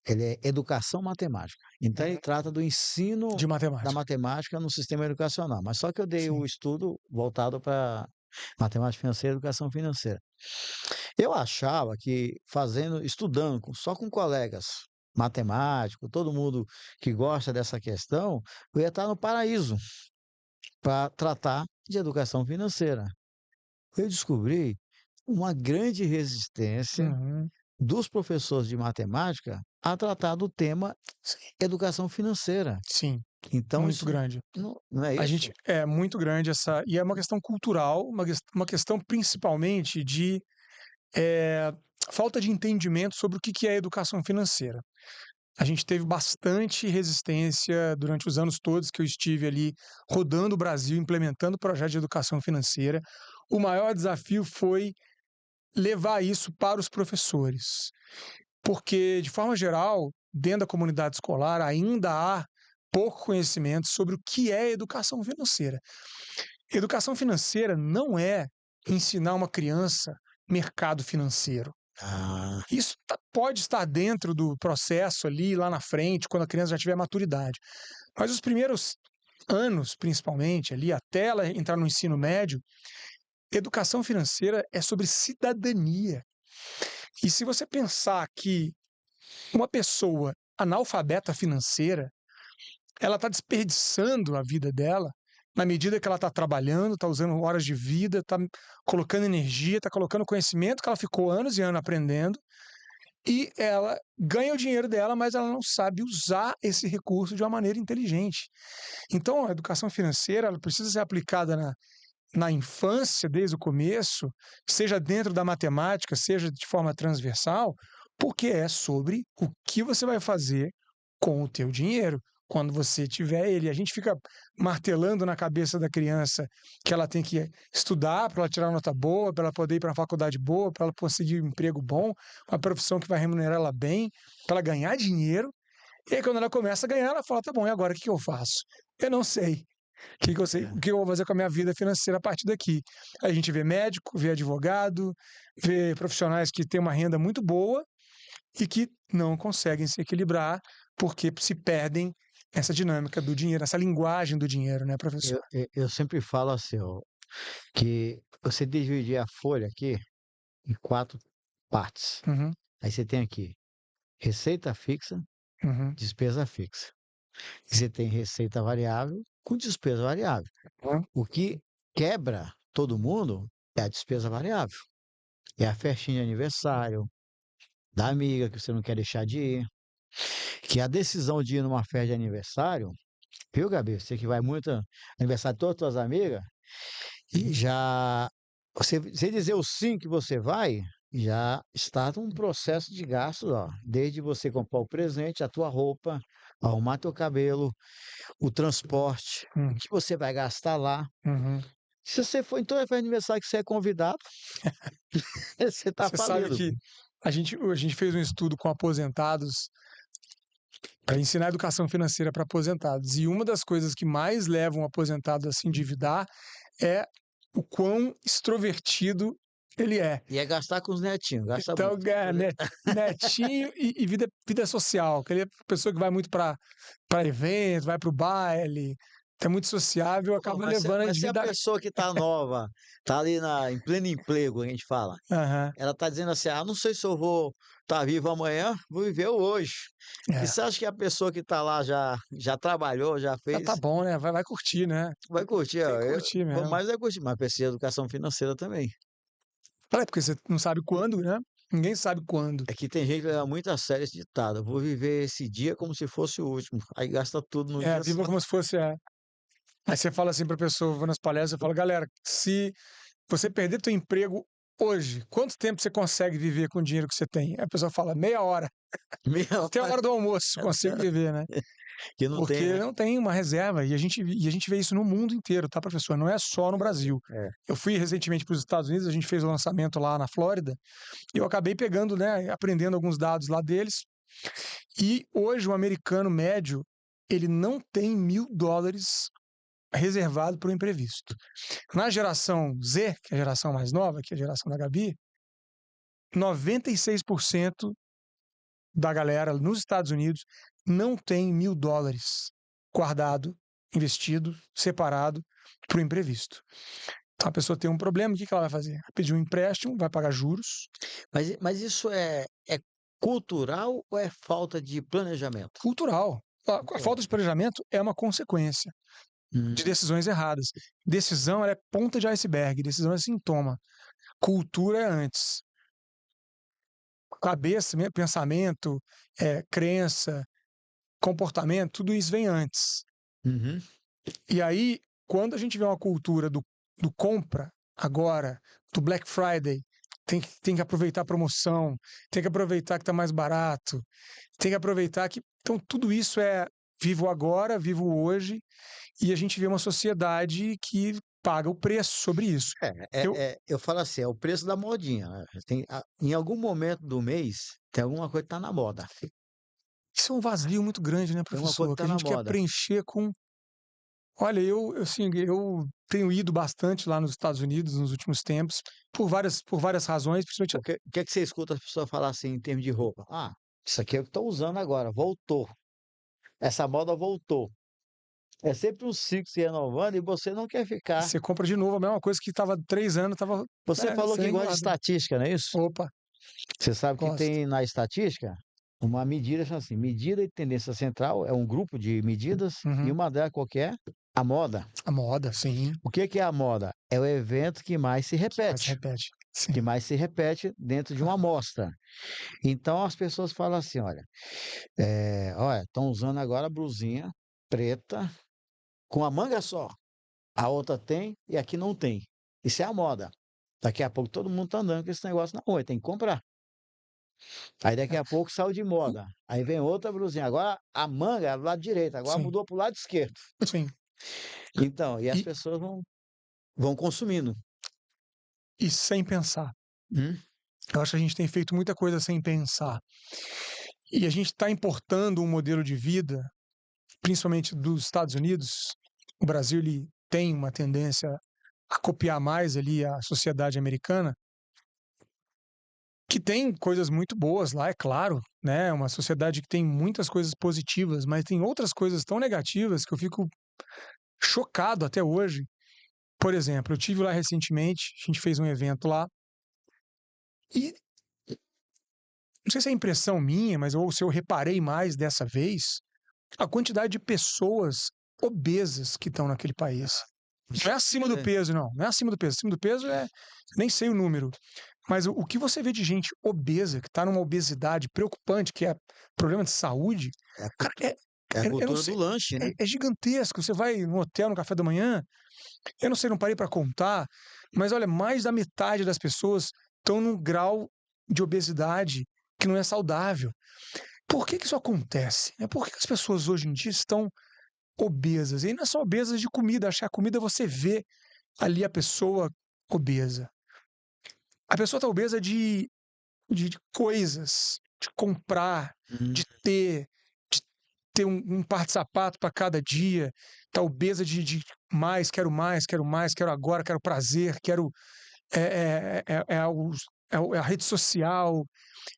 ele é educação matemática. Então ele Uhum. trata do ensino De da matemática. matemática no sistema educacional. Mas só que eu dei o Sim. estudo voltado para matemática financeira e educação financeira. Eu achava que estudando só com colegas matemáticos, todo mundo que gosta dessa questão, eu ia estar no paraíso para tratar de educação financeira. Eu descobri uma grande resistência Uhum. dos professores de matemática a tratar do tema Sim. educação financeira. Sim. Então, Muito isso grande. não é A isso? gente é muito grande essa. E é uma questão cultural, uma questão principalmente de eh, falta de entendimento sobre o que é educação financeira. A gente teve bastante resistência durante os anos todos que eu estive ali rodando o Brasil, implementando projetos de educação financeira. O maior desafio foi levar isso para os professores, porque, de forma geral, dentro da comunidade escolar, ainda há pouco conhecimento sobre o que é educação financeira. Educação financeira não é ensinar uma criança mercado financeiro. Ah, Isso pode estar dentro do processo ali, lá na frente, quando a criança já tiver maturidade. Mas os primeiros anos, principalmente, ali, até ela entrar no ensino médio, educação financeira é sobre cidadania. E se você pensar que Uma pessoa analfabeta financeira, ela está desperdiçando a vida dela na medida que ela está trabalhando, está usando horas de vida, está colocando energia, está colocando conhecimento que ela ficou anos e anos aprendendo, e ela ganha o dinheiro dela, mas ela não sabe usar esse recurso de uma maneira inteligente. Então, a educação financeira ela precisa ser aplicada na infância, desde o começo, seja dentro da matemática, seja de forma transversal, porque é sobre o que você vai fazer com o teu dinheiro quando você tiver ele. A gente fica martelando na cabeça da criança que ela tem que estudar para ela tirar uma nota boa, para ela poder ir para uma faculdade boa, para ela conseguir um emprego bom, uma profissão que vai remunerar ela bem, para ela ganhar dinheiro. E aí, quando ela começa a ganhar, ela fala: tá bom, e agora o que eu faço? Eu não sei. Eu sei, o que eu vou fazer com a minha vida financeira a partir daqui? A gente vê médico, vê advogado, vê profissionais que têm uma renda muito boa e que não conseguem se equilibrar porque se perdem essa dinâmica do dinheiro, essa linguagem do dinheiro, né, professor? Eu sempre falo assim, ó, que você dividir a folha aqui em 4 partes. Uhum, Aí você tem aqui receita fixa, uhum, despesa fixa. E você tem receita variável com despesa variável. uhum, O que quebra todo mundo é a despesa variável. É a festinha de aniversário da amiga que você não quer deixar de ir. Que a decisão de ir numa festa de aniversário, viu, Gabi? Você que vai muito aniversário de todas as tuas amigas, e já você dizer o sim que você vai, já está um processo de gastos, ó. Desde você comprar o presente, a tua roupa, arrumar teu cabelo, o transporte, o uhum, que você vai gastar lá. uhum. Se você for em toda festa de aniversário que você é convidado, você está Você sabe falido. que a gente fez um estudo com aposentados para ensinar educação financeira para aposentados. E uma das coisas que mais levam um aposentado a se endividar é o quão extrovertido ele é. E é gastar com os netinhos, gasta Então, muito. netinho e vida social. Aquela pessoa que vai muito para evento, vai para o baile, é muito sociável, Pô, acaba levando a mas se a endividar. pessoa que está nova, está ali em pleno emprego, a gente fala, Aham, ela está dizendo assim: ah, não sei se eu vou estar vivo amanhã, vou viver o hoje. E é. você acha que a pessoa que está lá já trabalhou, já Já tá fez, bom, né? Vai curtir, né? vai curtir, Tem ó, que curtir mesmo. mais vai curtir, mas precisa de educação financeira também. É, porque você não sabe quando, né? Ninguém sabe quando. É que tem gente que leva muito a sério esse ditado: vou viver esse dia como se fosse o último. Aí gasta tudo num É, dia viva só. como se fosse. Aí você fala assim pra pessoa, vou nas palestras, eu falo, galera, se você perder teu emprego hoje, quanto tempo você consegue viver com o dinheiro que você tem? Aí a pessoa fala, meia hora. Meia Até a hora hora do almoço consigo viver, né? que não tem, Porque né? não tem uma reserva. E a gente vê isso no mundo inteiro, tá, professor? Não é só no Brasil. É. Eu fui recentemente para os Estados Unidos, a gente fez o lançamento lá na Flórida, e eu acabei pegando, né, aprendendo alguns dados lá deles. E hoje o americano médio, ele não tem US$ 1.000 reservado para o imprevisto. Na geração Z, que é a geração mais nova, que é a geração da Gabi, 96% da galera nos Estados Unidos não tem US$ 1.000 guardado, investido, separado para o imprevisto. Então a pessoa tem um problema, o que ela vai fazer? Vai pedir um empréstimo, vai pagar juros. Mas isso é cultural ou é falta de planejamento? Cultural. A Cultural. falta de planejamento é uma consequência de Hum, decisões erradas. Decisão ela é ponta de iceberg, decisão é sintoma. Cultura é antes. Cabeça, pensamento, crença, comportamento, tudo isso vem antes. uhum. E aí, quando a gente vê uma cultura do compra agora, do Black Friday, tem que aproveitar a promoção, tem que aproveitar que está mais barato, tem que aproveitar que. Então, tudo isso é vivo agora, vivo hoje, e a gente vê uma sociedade que paga o preço sobre isso. Eu, Eu falo assim, é o preço da modinha, né? Em algum momento do mês, tem alguma coisa que tá na moda. isso é um vazio muito grande, né, Tem uma coisa professor? que Que tá a na gente quer moda. preencher com. Olha, assim, eu tenho ido bastante lá nos Estados Unidos nos últimos tempos, por várias razões, principalmente. O que é que você escuta as pessoas falar assim em termos de roupa? Ah, isso aqui é o que estou usando agora, voltou. Essa moda voltou. É sempre um ciclo se renovando e você não quer E ficar. você compra de novo a mesma coisa que estava 3 anos, estava. Você falou Você que nem gosta de guarda. estatística, não é isso? Opa, Você sabe que gosto. tem na estatística uma medida, chama assim, medida e tendência central é um grupo de medidas e Uhum. uma delas qualquer, a moda. A moda, sim, O que que é a moda? É o evento que mais se mas repete, repete. que Sim, mais se repete dentro de uma amostra. Então as pessoas falam assim, olha, estão usando agora a blusinha preta com a manga só. A outra tem e aqui não tem. Isso é a moda. Daqui a pouco todo mundo tá andando com esse negócio na rua, tem que comprar. Aí daqui é. a pouco saiu de moda. Aí vem outra blusinha. Agora a manga é do lado direito, agora Sim, mudou pro lado esquerdo. sim. Então, e as E, pessoas vão consumindo. e sem pensar. Hum? Eu acho que a gente tem feito muita coisa sem pensar. E a gente está importando um modelo de vida, principalmente dos Estados Unidos. O Brasil ele tem uma tendência a copiar mais ali a sociedade americana, que tem coisas muito boas lá, é claro, né? É uma sociedade que tem muitas coisas positivas, mas tem outras coisas tão negativas que eu fico chocado até hoje. Por exemplo, eu tive lá recentemente, a gente fez um evento lá e não sei se é impressão minha, mas ou se eu reparei mais dessa vez, a quantidade de pessoas obesas que estão naquele país. Não é acima do É, peso, não. Não é acima do peso. Acima do peso é. Nem sei o número. Mas o que você vê de gente obesa, que está numa obesidade preocupante, que é problema de saúde, é a, cara, é a eu não cultura do sei. lanche, né? É gigantesco. Você vai no hotel no café da manhã, eu não sei, não parei para contar, mas olha, mais da metade das pessoas estão num grau de obesidade que não é saudável. Por que isso acontece? É porque as pessoas hoje em dia estão obesas. E aí não é só obesas de comida, acho que a comida você vê ali a pessoa obesa. A pessoa está obesa de coisas, de comprar, Hum, de ter um par de sapato para cada dia, está obesa de mais, quero mais, quero agora, quero prazer, quero é a rede social.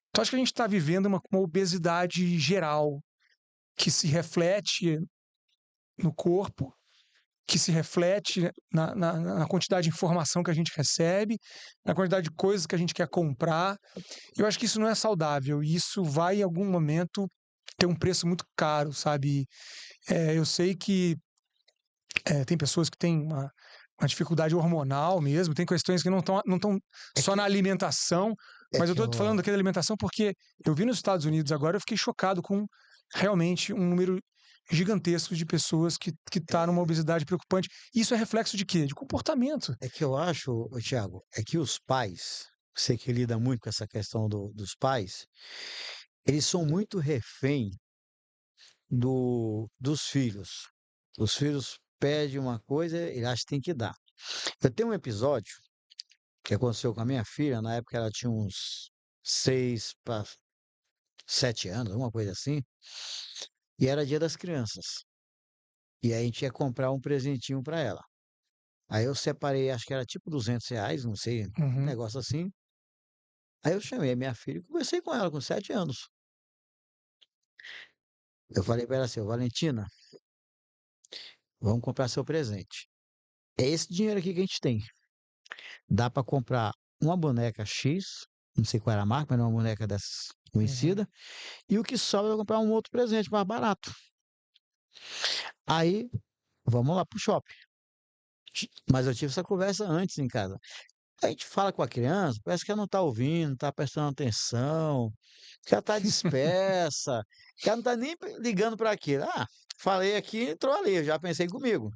Então acho que a gente está vivendo uma obesidade geral que se reflete no corpo, que se reflete na quantidade de informação que a gente recebe, na quantidade de coisas que a gente quer comprar. Eu acho que isso não é saudável e isso vai, em algum momento, ter um preço muito caro, sabe? Eu sei que tem pessoas que têm uma dificuldade hormonal mesmo, tem questões que não estão É só que, na alimentação, é mas eu que estou falando eu, aqui da alimentação porque eu vi nos Estados Unidos agora, eu fiquei chocado com realmente um número gigantesco de pessoas que tá numa obesidade preocupante. Isso é reflexo de quê? De comportamento. é que eu acho, Thiago, é que os pais, você que lida muito com essa questão dos pais, eles são muito refém dos filhos. Os filhos pedem uma coisa, ele acha que tem que dar. Eu tenho um episódio que aconteceu com a minha filha, na época ela tinha uns 6 para 7 anos, uma coisa assim, e era Dia das Crianças. E aí a gente ia comprar um presentinho para ela. Aí eu separei, acho que era tipo R$ 200, não sei, um Uhum. negócio assim. Aí eu chamei a minha filha e conversei com ela com 7 anos. Eu falei para ela assim, "Ô, Valentina, vamos comprar seu presente. É esse dinheiro aqui que a gente tem. Dá para comprar uma boneca X, não sei qual era a marca, mas era uma boneca dessas Uhum. conhecida, e o que sobra é comprar um outro presente mais barato. Aí, vamos lá pro shopping. Mas eu tive essa conversa antes em casa. A gente fala com a criança, parece que ela não está ouvindo, não está prestando atenção, que ela está dispersa, que ela não está nem ligando para aquilo. Ah, falei aqui, entrou ali, eu já pensei comigo.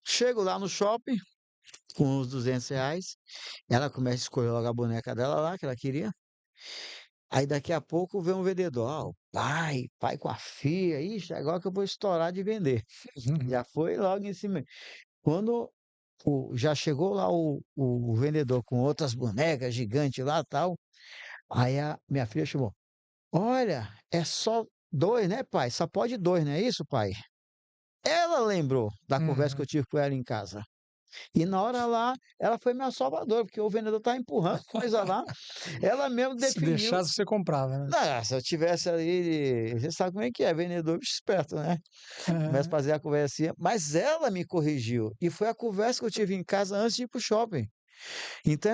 Chego lá no shopping, com os R$ 200, ela começa a escolher logo a boneca dela lá, que ela queria. Aí daqui a pouco vem um vendedor, o pai com a filha, ixi, agora que eu vou estourar de vender. Já foi logo em cima. Quando já chegou lá o vendedor com outras bonecas gigantes lá tal, aí a minha filha chamou, olha, é só dois, né, pai? Só pode dois, não é isso, pai? Ela lembrou da conversa que eu Uhum. tive com ela em casa. E na hora lá, ela foi minha salvadora, porque o vendedor tá empurrando coisa lá. Ela mesmo Se definiu. deixasse, você comprava, né? Não, se eu tivesse ali, você sabe como é que é, vendedor bicho esperto, né? Começa a É, fazer a conversinha, mas ela me corrigiu. E foi a conversa que eu tive em casa antes de ir pro shopping. Então,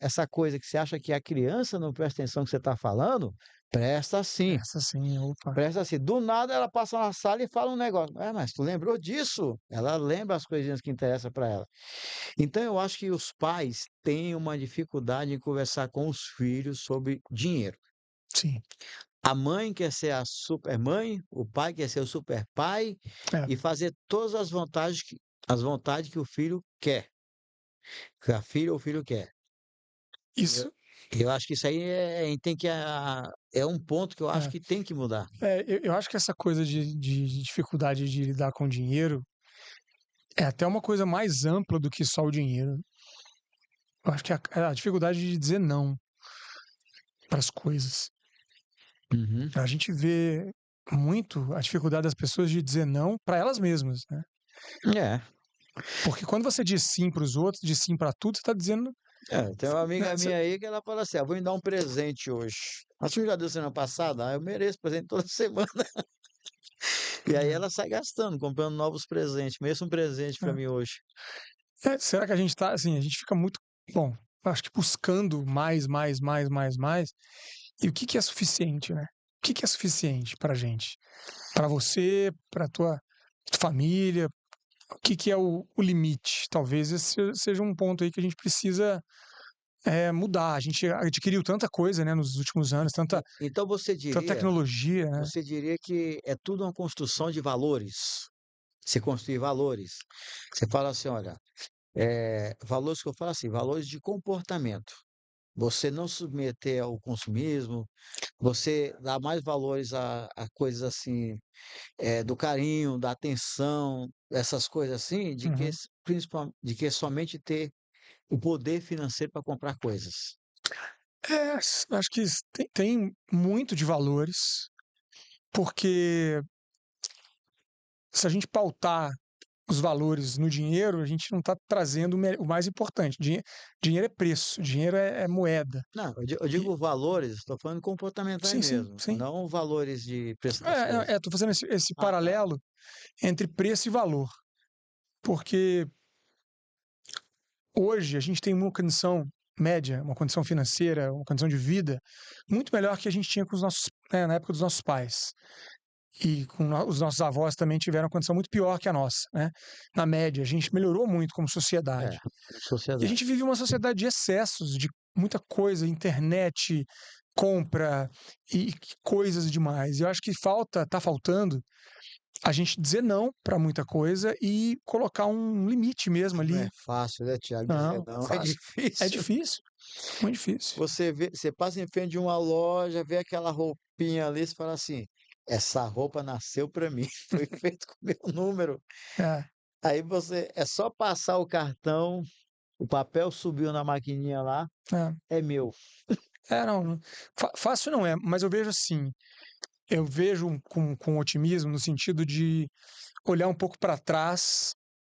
essa coisa que você acha que a criança não presta atenção no que você está falando, Presta sim, Essa sim, opa. presta sim. Do nada ela passa na sala e fala um negócio. Mas tu lembrou disso? Ela lembra as coisinhas que interessam para ela. Então eu acho que os pais têm uma dificuldade em conversar com os filhos sobre dinheiro. Sim. A mãe quer ser a super mãe, o pai quer ser o super pai É. e fazer todas as vontades que o filho quer, que a filha ou o filho quer. Eu, Isso eu acho que isso aí é um ponto que eu acho é. que tem que mudar. Eu acho que essa coisa de dificuldade de lidar com dinheiro é até uma coisa mais ampla do que só o dinheiro. Eu acho que a dificuldade de dizer não para as coisas. Uhum. A gente vê muito a dificuldade das pessoas de dizer não para elas mesmas, né? É. Porque quando você diz sim para os outros, diz sim para tudo, você está dizendo, Tem uma né, amiga minha aí que ela fala assim: vou me dar um presente hoje. A senhora já deu semana passada? Eu mereço presente toda semana. E aí ela sai gastando, comprando novos presentes. Mereço um presente para mim hoje. será que a gente está assim, a gente fica muito, bom, acho que buscando mais, mais, mais, mais, mais. E o que que é suficiente, né? O que que é suficiente para gente? Para você, para tua família? O que que é o limite? Talvez esse seja um ponto aí que a gente precisa mudar. A gente adquiriu tanta coisa, né, nos últimos anos, Então tanta tecnologia, né? você diria que é tudo uma construção de valores. Você construir valores. Você fala assim, olha, valores que eu falo assim, valores de comportamento. Você não submeter ao consumismo, você dá mais valores a coisas assim, do carinho, da atenção, essas coisas assim, Uhum. de que somente ter o poder financeiro para comprar coisas. Acho que tem muito de valores, porque se a gente pautar os valores no dinheiro, a gente não está trazendo o mais importante. Dinheiro é preço, dinheiro é moeda. Não, eu E, digo valores, estou falando comportamentais sim, sim, mesmo, sim. não valores de preço das coisas. Estou fazendo esse Ah, tá. paralelo entre preço e valor, porque hoje a gente tem uma condição média, uma condição financeira, uma condição de vida muito melhor que a gente tinha com os nossos, né, na época dos nossos pais. E os nossos avós também tiveram uma condição muito pior que a nossa, né? Na média, a gente melhorou muito como É, sociedade. E a gente sociedade. vive uma sociedade de excessos, de muita coisa, internet, compra e coisas demais. Eu acho que tá faltando a gente dizer não para muita coisa e colocar um limite mesmo Não é ali. fácil, né, Tiago, dizer Não, não, é fácil. É difícil. difícil, muito difícil. Você passa em frente de uma loja, vê aquela roupinha ali, você fala assim: essa roupa nasceu para mim, foi feito com meu número. É, Aí você é só passar o cartão, o papel subiu na maquininha lá, é. é meu. Não, fácil não é, mas eu vejo assim, eu vejo com otimismo no sentido de olhar um pouco para trás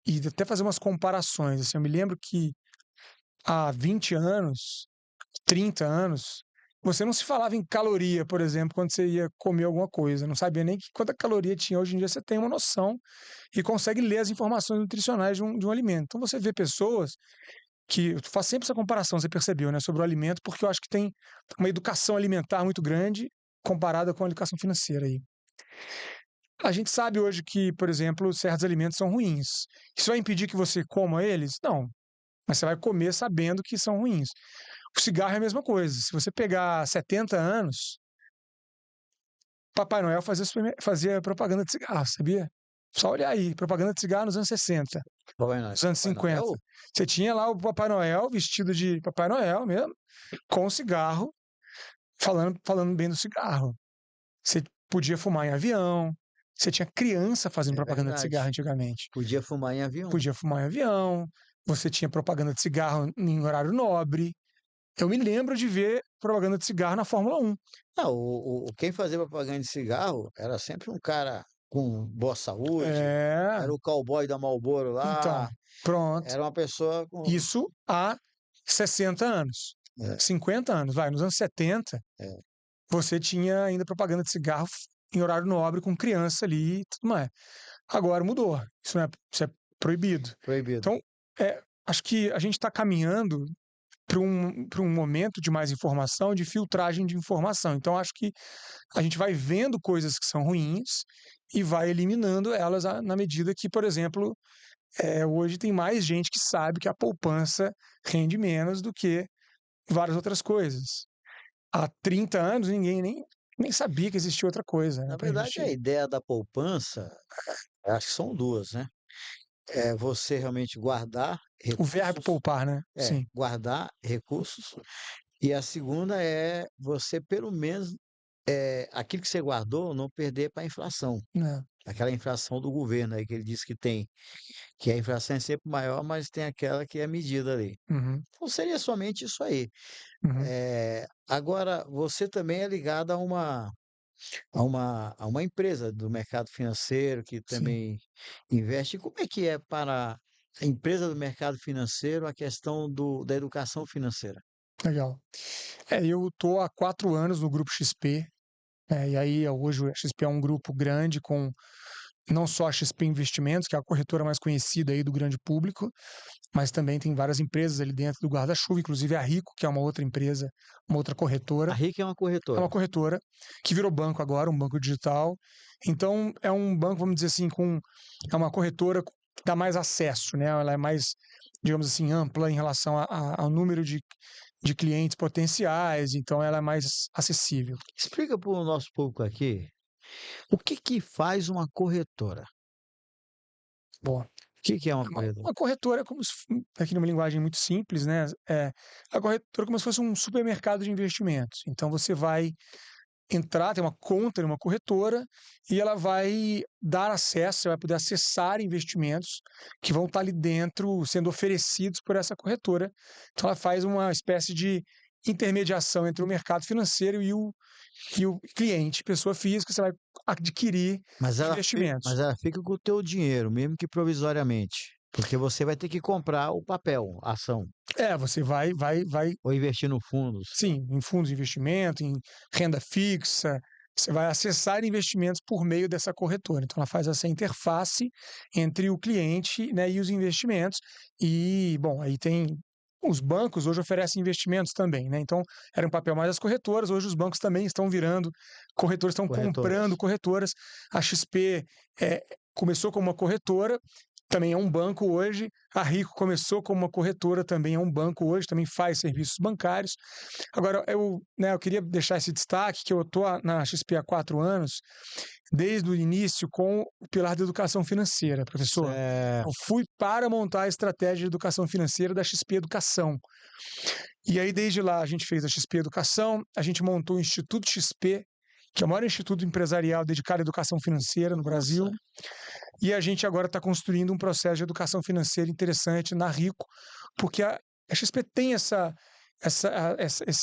e até fazer umas comparações. Assim, eu me lembro que há 20 anos, 30 anos, você não se falava em caloria, por exemplo, quando você ia comer alguma coisa. Não sabia nem que quanta caloria tinha. Hoje em dia você tem uma noção e consegue ler as informações nutricionais de um alimento. Então você vê pessoas que. Eu faço sempre essa comparação, você percebeu, né, sobre o alimento, porque eu acho que tem uma educação alimentar muito grande comparada com a educação financeira aí. A gente sabe hoje que, por exemplo, certos alimentos são ruins. Isso vai impedir que você coma eles? Não. Mas você vai comer sabendo que são ruins. O cigarro é a mesma coisa. Se você pegar 70 anos, Papai Noel fazia propaganda de cigarro, sabia? Só olhar aí, propaganda de cigarro nos anos 60, nos anos Papai 50. Noel? Você tinha lá o Papai Noel, vestido de Papai Noel mesmo, com o cigarro, falando bem do cigarro. Você podia fumar em avião, você tinha criança fazendo É propaganda de cigarro verdade. antigamente. Podia fumar em avião. Podia fumar em avião, você tinha propaganda de cigarro em horário nobre. Eu me lembro de ver propaganda de cigarro na Fórmula 1. Não, quem fazia propaganda de cigarro era sempre um cara com boa saúde, É, era o cowboy da Marlboro então, lá, pronto. era uma pessoa com. Isso há 60 anos, É, 50 anos, vai. Nos anos 70, é, você tinha ainda propaganda de cigarro em horário nobre com criança ali e tudo mais. Agora mudou. Isso é proibido. proibido. Então, acho que a gente está caminhando. para um momento de mais informação, de filtragem de informação. Então, acho que a gente vai vendo coisas que são ruins e vai eliminando elas na medida que, por exemplo, hoje tem mais gente que sabe que a poupança rende menos do que várias outras coisas. Há 30 anos ninguém nem sabia que existia outra coisa, né, Na para verdade, a investir. ideia da poupança, acho que são duas, né? É você realmente guardar O verbo recursos, poupar, né? Sim, guardar recursos, e a segunda é você, pelo menos, aquilo que você guardou, não perder para a inflação. né? Aquela inflação do governo aí que ele diz que tem, que a inflação é sempre maior, mas tem aquela que é medida ali. Uhum, Então seria somente isso aí. uhum, Agora, você também é ligado a uma empresa do mercado financeiro que sim, também investe. Como é que é para a empresa do mercado financeiro a questão da educação financeira? legal. Eu tô há 4 anos no grupo XP, e aí hoje a XP é um grupo grande com não só a XP Investimentos, que é a corretora mais conhecida aí do grande público, mas também tem várias empresas ali dentro do guarda-chuva, inclusive a Rico, que é uma outra empresa, uma outra A corretora. RIC é uma É uma corretora. corretora que virou banco agora, um banco digital. Então, é um banco, vamos dizer assim, é uma corretora que dá mais acesso, né? Ela é mais, digamos assim, ampla em relação ao número de clientes potenciais, então ela é mais acessível. Explica para o nosso público aqui o que que faz uma corretora. Boa. O que que é uma É Uma, corretora? uma corretora é como se, aqui numa linguagem muito simples, né? A corretora é como se fosse um supermercado de investimentos. Então você vai entrar, ter uma conta em uma corretora e ela vai dar acesso, você vai poder acessar investimentos que vão estar ali dentro sendo oferecidos por essa corretora. Então ela faz uma espécie de intermediação entre o mercado financeiro e o cliente, pessoa física, você vai adquirir Mas investimentos. ela fica com o teu dinheiro, mesmo que provisoriamente, porque você vai ter que comprar o papel, a ação, Você vai ou investir no fundos. sim, em fundos de investimento, em renda fixa, você vai acessar investimentos por meio dessa corretora. Então, ela faz essa interface entre o cliente, né, e os investimentos. E, bom, aí tem os bancos hoje oferecem investimentos também, né? Então, era um papel mais das corretoras, hoje os bancos também estão virando corretores, estão comprando Corretoras. corretoras. A XP começou como uma corretora, também é um banco hoje. A Rico começou como uma corretora, também é um banco hoje, também faz serviços bancários. Agora, eu queria deixar esse destaque, que eu estou na XP há 4 anos, desde o início com o pilar da educação financeira, professor. Eu Certo. fui para montar a estratégia de educação financeira da XP Educação. E aí, desde lá, a gente fez a XP Educação, a gente montou o Instituto XP, que é o maior instituto empresarial dedicado à educação financeira no Nossa, Brasil. E a gente agora está construindo um processo de educação financeira interessante na Rico, porque a XP tem esse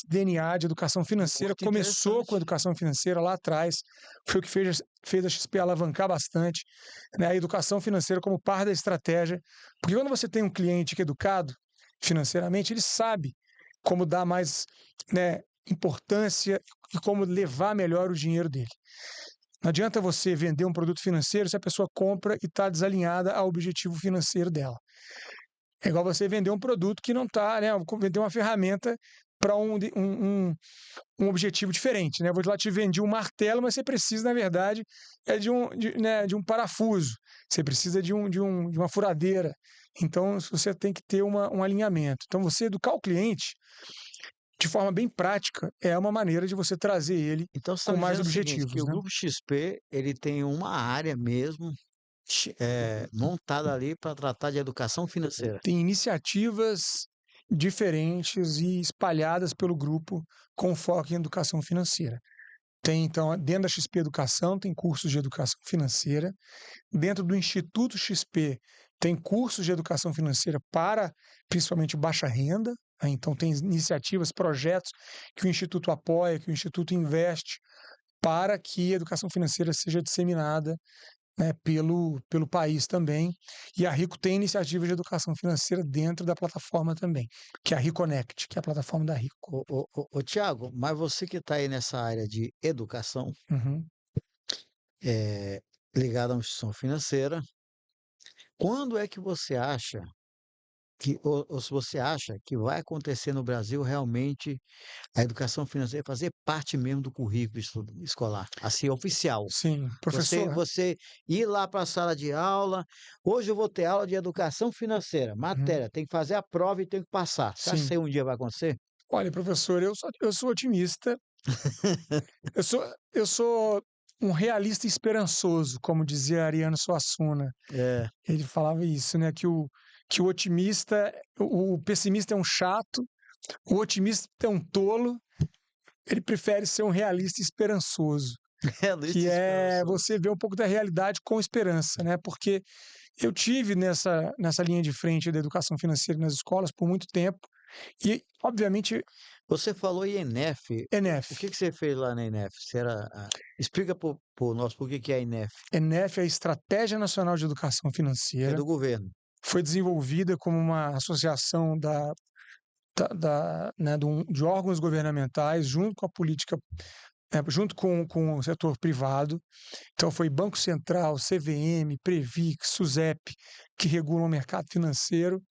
DNA de educação financeira, muito começou com interessante. educação financeira lá atrás, foi o que fez a XP alavancar bastante, né, a educação financeira como parte da estratégia, porque quando você tem um cliente que é educado financeiramente, ele sabe como dar mais, né, importância e como levar melhor o dinheiro dele. Não adianta você vender um produto financeiro se a pessoa compra e está desalinhada ao objetivo financeiro dela. É igual você vender um produto que não está, né? Vender uma ferramenta para um objetivo diferente, né? Eu vou lá te vender um martelo, mas você precisa, na verdade, de um parafuso. Você precisa de uma furadeira. Então, você tem que ter um alinhamento. Então, você educar o cliente de forma bem prática é uma maneira de você trazer ele Então você está com me mais dizendo o seguinte, que objetivos, o né? Grupo XP, ele tem uma área mesmo, montada ali para tratar de educação financeira. Tem iniciativas diferentes e espalhadas pelo grupo com foco em educação financeira. Tem, então, dentro da XP Educação, tem cursos de educação financeira. Dentro do Instituto XP, tem cursos de educação financeira para, principalmente, baixa renda. Então, tem iniciativas, projetos que o Instituto apoia, que o Instituto investe para que a educação financeira seja disseminada, né, pelo país também. E a Rico tem iniciativas de educação financeira dentro da plataforma também, que é a Riconect, que é a plataforma da Rico. Tiago, mas você que está aí nessa área de educação, Uhum. é, ligada a uma instituição financeira, quando é que você acha ou se você acha que vai acontecer no Brasil realmente a educação financeira fazer parte mesmo do currículo escolar, assim, oficial. Sim, Você professor. você ir lá para a sala de aula, hoje eu vou ter aula de educação financeira, Uhum, matéria, tem que fazer a prova e tem que passar. Você acha que sim. isso aí um dia vai acontecer? Olha, professor, eu sou otimista. Eu sou um realista esperançoso, como dizia Ariano Suassuna. É, Ele falava isso, né? Que o otimista, o pessimista é um chato, o otimista é um tolo. Ele prefere ser um realista esperançoso, que realista é esperançoso. você ver um pouco da realidade com esperança, né? Porque eu tive nessa linha de frente da educação financeira nas escolas por muito tempo e, obviamente, Você falou em ENEF, o ENEF. que que você fez lá na ENEF? Você era explica para o nós por que é a ENEF, ENEF é a Estratégia Nacional de Educação que é Financeira. do governo. Foi desenvolvida como uma associação de órgãos governamentais junto com a política, junto com o setor privado. Então, foi Banco Central, CVM, Previc, SUSEP, que regulam o mercado financeiro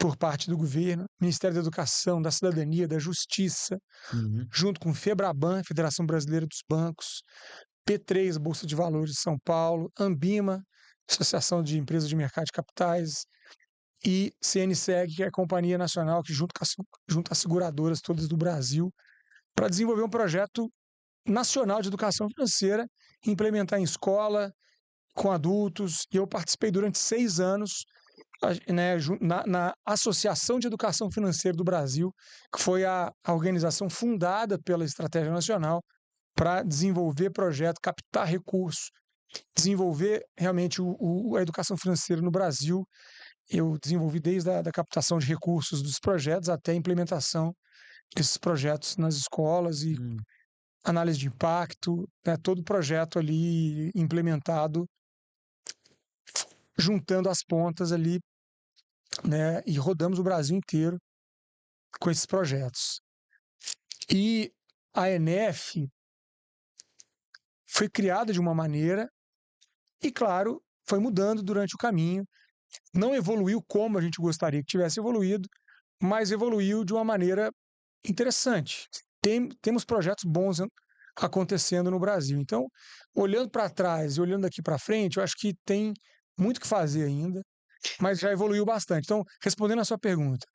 por parte do governo, Ministério da Educação, da Cidadania, da Justiça, Uhum, junto com FEBRABAN, Federação Brasileira dos Bancos, P3, Bolsa de Valores de São Paulo, Ambima, Associação de Empresas de Mercado de Capitais, e CNSEG, que é a Companhia Nacional, que junta as seguradoras todas do Brasil, para desenvolver um projeto nacional de educação financeira, implementar em escola, com adultos, e eu participei durante 6 anos, né, na Associação de Educação Financeira do Brasil, que foi a organização fundada pela Estratégia Nacional para desenvolver projeto, captar recursos, desenvolver realmente a educação financeira no Brasil. Eu desenvolvi desde a da captação de recursos dos projetos até a implementação desses projetos nas escolas e hum. análise de impacto, né, todo o projeto ali implementado, juntando as pontas ali, né, e rodamos o Brasil inteiro com esses projetos. E a ENEF foi criada de uma maneira e, claro, foi mudando durante o caminho. Não evoluiu como a gente gostaria que tivesse evoluído, mas evoluiu de uma maneira interessante. Temos projetos bons acontecendo no Brasil. Então, olhando para trás e olhando daqui para frente, eu acho que tem muito que fazer ainda, mas já evoluiu bastante. Então, respondendo a sua pergunta,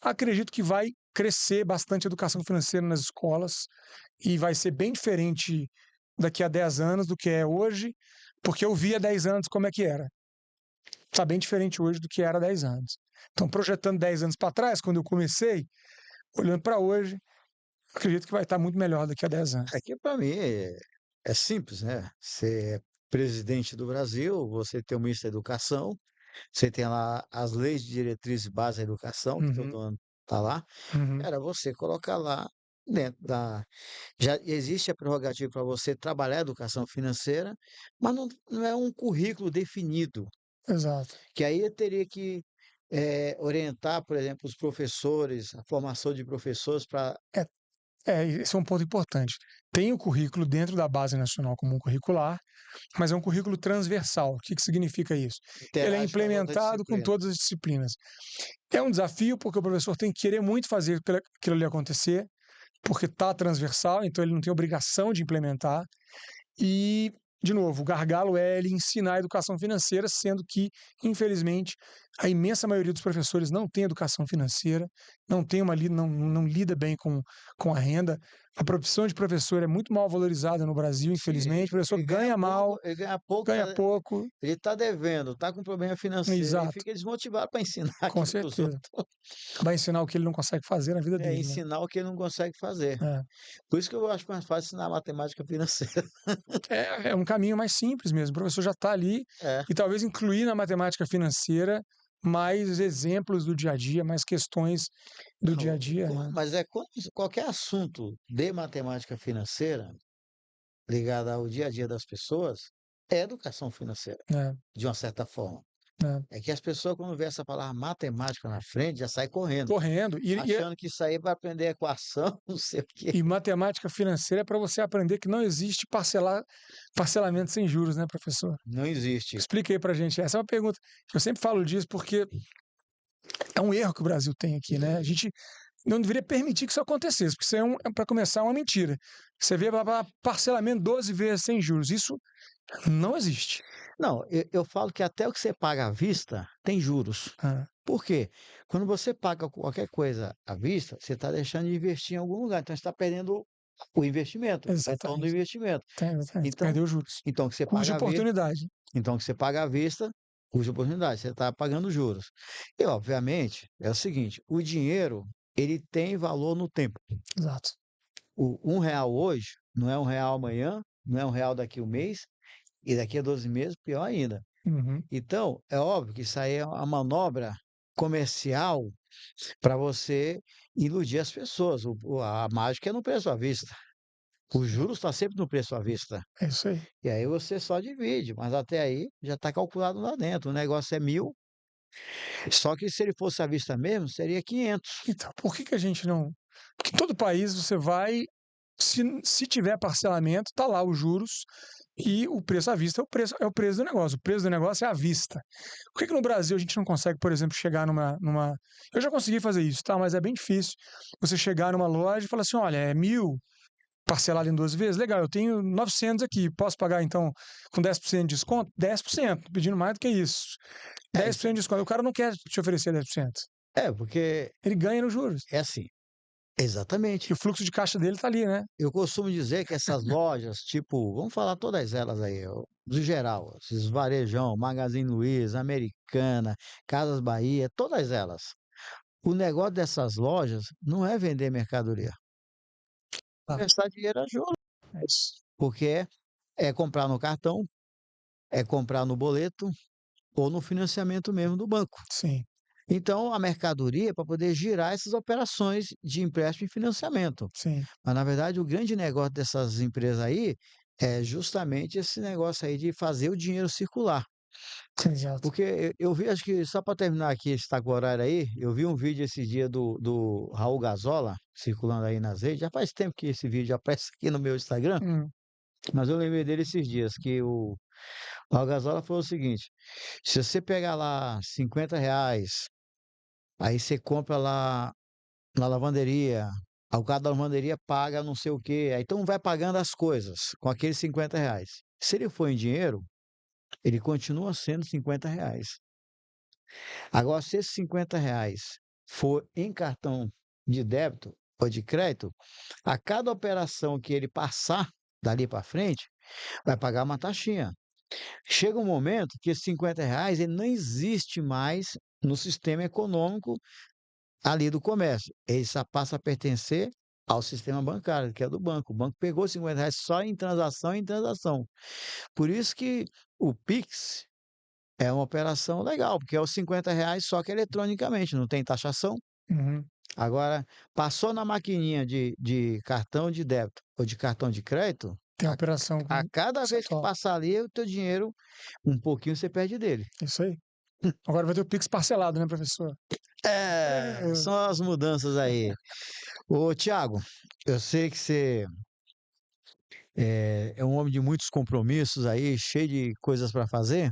acredito que vai crescer bastante a educação financeira nas escolas e vai ser bem diferente daqui a 10 anos do que é hoje, porque eu vi há 10 anos como é que era. Está bem diferente hoje do que era há 10 anos. Então, projetando 10 anos para trás, quando eu comecei, olhando para hoje, acredito que vai estar muito melhor daqui a 10 anos. Aqui para mim é simples, né? Você é presidente do Brasil, você tem o ministro da Educação, você tem lá as leis de diretrizes base da educação, que todo Uhum, ano está lá. uhum, Era você colocar lá dentro da. Já existe a prerrogativa para você trabalhar a educação financeira, mas não é um currículo definido, exato. que aí eu teria que orientar, por exemplo, os professores, a formação de professores para. É, esse é um ponto importante. Tem o currículo dentro da Base Nacional Comum Curricular, mas é um currículo transversal. O que que significa isso? Ele é Interage com as outras implementado com disciplinas. todas as disciplinas. É um desafio porque o professor tem que querer muito fazer aquilo ali acontecer, porque está transversal, então ele não tem obrigação de implementar. E, de novo, o gargalo é ele ensinar a educação financeira, sendo que, infelizmente, a imensa maioria dos professores não tem educação financeira, não lida bem com a renda. A profissão de professor é muito mal valorizada no Brasil, Sim, infelizmente. O professor ganha mal, ele ganha pouco, ganha pouco. ele está devendo, está com problema financeiro e Exato, fica desmotivado para ensinar com aquilo para os certeza. outros. Vai ensinar o que ele não consegue fazer na vida É dele, né? ensinar o que ele não consegue fazer. É. Por isso que eu acho mais fácil ensinar matemática financeira. É um caminho mais simples mesmo. O professor já está ali É. e talvez incluir na matemática financeira mais exemplos do dia a dia, mais questões do dia a Não, dia, né? mas qualquer assunto de matemática financeira ligado ao dia a dia das pessoas é educação financeira, É, de uma certa forma. é. É que as pessoas, quando vê essa palavra matemática na frente, já saem correndo, Correndo. achando que isso aí vai aprender equação, não sei o quê. E matemática financeira é para você aprender que não existe parcelamento sem juros, né, professor? Não existe. Explica aí para gente. Essa é uma pergunta que eu sempre falo disso porque É um erro que o Brasil tem aqui, né? A gente não deveria permitir que isso acontecesse, porque isso para começar, é uma mentira. Você vê parcelamento 12 vezes sem juros. Isso não existe. Não, eu falo que até o que você paga à vista tem juros. Ah, Por quê? Quando você paga qualquer coisa à vista, você está deixando de investir em algum lugar. Então, você está perdendo o investimento, o retorno do exatamente. investimento. Exatamente. Então, Perdeu os juros. então que você Custo de paga à vista, oportunidade. então que você paga à vista, custo de oportunidade, você está pagando juros. E, obviamente, é o seguinte, o dinheiro, ele tem valor no tempo. Exato. O R$ 1 hoje não é R$ 1 amanhã, não é R$ 1 daqui a um mês, e daqui a 12 meses, pior ainda. Uhum. Então, é óbvio que isso aí é uma manobra comercial para você iludir as pessoas. A mágica é no preço à vista. Os juros está sempre no preço à vista. É isso aí. E aí você só divide, mas até aí já está calculado lá dentro. O negócio é 1.000, só que se ele fosse à vista mesmo, seria 500. Então, por que a gente não. Porque em todo país você vai. Se tiver parcelamento, tá lá os juros e o preço à vista é o preço do negócio. O preço do negócio é à vista. Por que no Brasil a gente não consegue, por exemplo, chegar numa. Eu já consegui fazer isso, tá? Mas é bem difícil. Você chegar numa loja e falar assim: olha, é 1.000 parcelado em 2 vezes? Legal, eu tenho 900 aqui. Posso pagar então com 10% de desconto? 10%, pedindo mais do que isso. É, 10% de desconto. O cara não quer te oferecer 10%. porque Ele ganha nos juros. é assim, E exatamente. o fluxo de caixa dele tá ali, né? Eu costumo dizer que essas lojas, tipo, vamos falar todas elas aí, ó, do geral, esses varejão, Magazine Luiza, Americana, Casas Bahia, todas elas. O negócio dessas lojas não é vender mercadoria, é Tá. gastar dinheiro a juros, É isso. porque é comprar no cartão, é comprar no boleto ou no financiamento mesmo do banco. Sim, Então, a mercadoria é para poder girar essas operações de empréstimo e financiamento. sim. Mas, na verdade, o grande negócio dessas empresas aí é justamente esse negócio aí de fazer o dinheiro circular. Exato. Porque eu vi, acho que só para terminar aqui esse taco horário aí, eu vi um vídeo esse dia do Raul Gazola circulando aí nas redes. Já faz tempo que esse vídeo aparece aqui no meu Instagram, Hum, mas eu lembrei dele esses dias, que o Raul Gazola falou o seguinte: se você pegar lá R$ 50, aí você compra lá na lavanderia, aí o cara da lavanderia paga não sei o quê, aí então vai pagando as coisas com aqueles R$ 50. Se ele for em dinheiro, ele continua sendo R$ 50. Agora, se esses R$ 50 for em cartão de débito ou de crédito, a cada operação que ele passar dali para frente, vai pagar uma taxinha. Chega um momento que esses R$ 50 ele não existe mais no sistema econômico ali do comércio. Ele só passa a pertencer ao sistema bancário, que é do banco. O banco pegou R$ 50 só em transação em transação. Por isso que o Pix é uma operação legal, porque é os R$ 50 só que eletronicamente, não tem taxação. uhum. Agora, passou na maquininha de cartão de débito ou de cartão de crédito, Tem a operação a cada vez que percentual. passar ali, o teu dinheiro, um pouquinho você perde dele. Isso aí. Agora vai ter o Pix parcelado, né, professor? É, É, são as mudanças aí. Ô, Tiago, eu sei que você é um homem de muitos compromissos aí, cheio de coisas para fazer.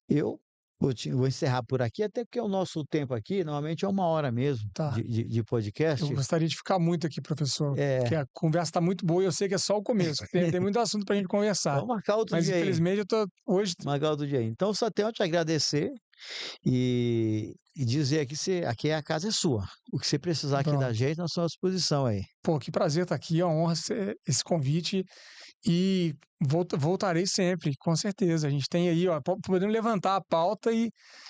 Eu vou encerrar por aqui, até porque o nosso tempo aqui normalmente é 1 hora mesmo tá. de Eu podcast. gostaria de ficar muito aqui, professor, É, porque a conversa está muito boa e eu sei que é só o começo. Tem muito assunto para a gente conversar. vamos marcar outro Mas dia aí. infelizmente eu tô hoje. Marcar outro dia aí. Então, só tenho a te agradecer e dizer aqui, aqui a casa é sua. O que você precisar aqui da Pronto. gente, nós estamos à disposição aí. Pô, que prazer estar aqui, é uma honra esse convite e voltarei sempre, com certeza. A gente tem aí, ó, podemos levantar a pauta e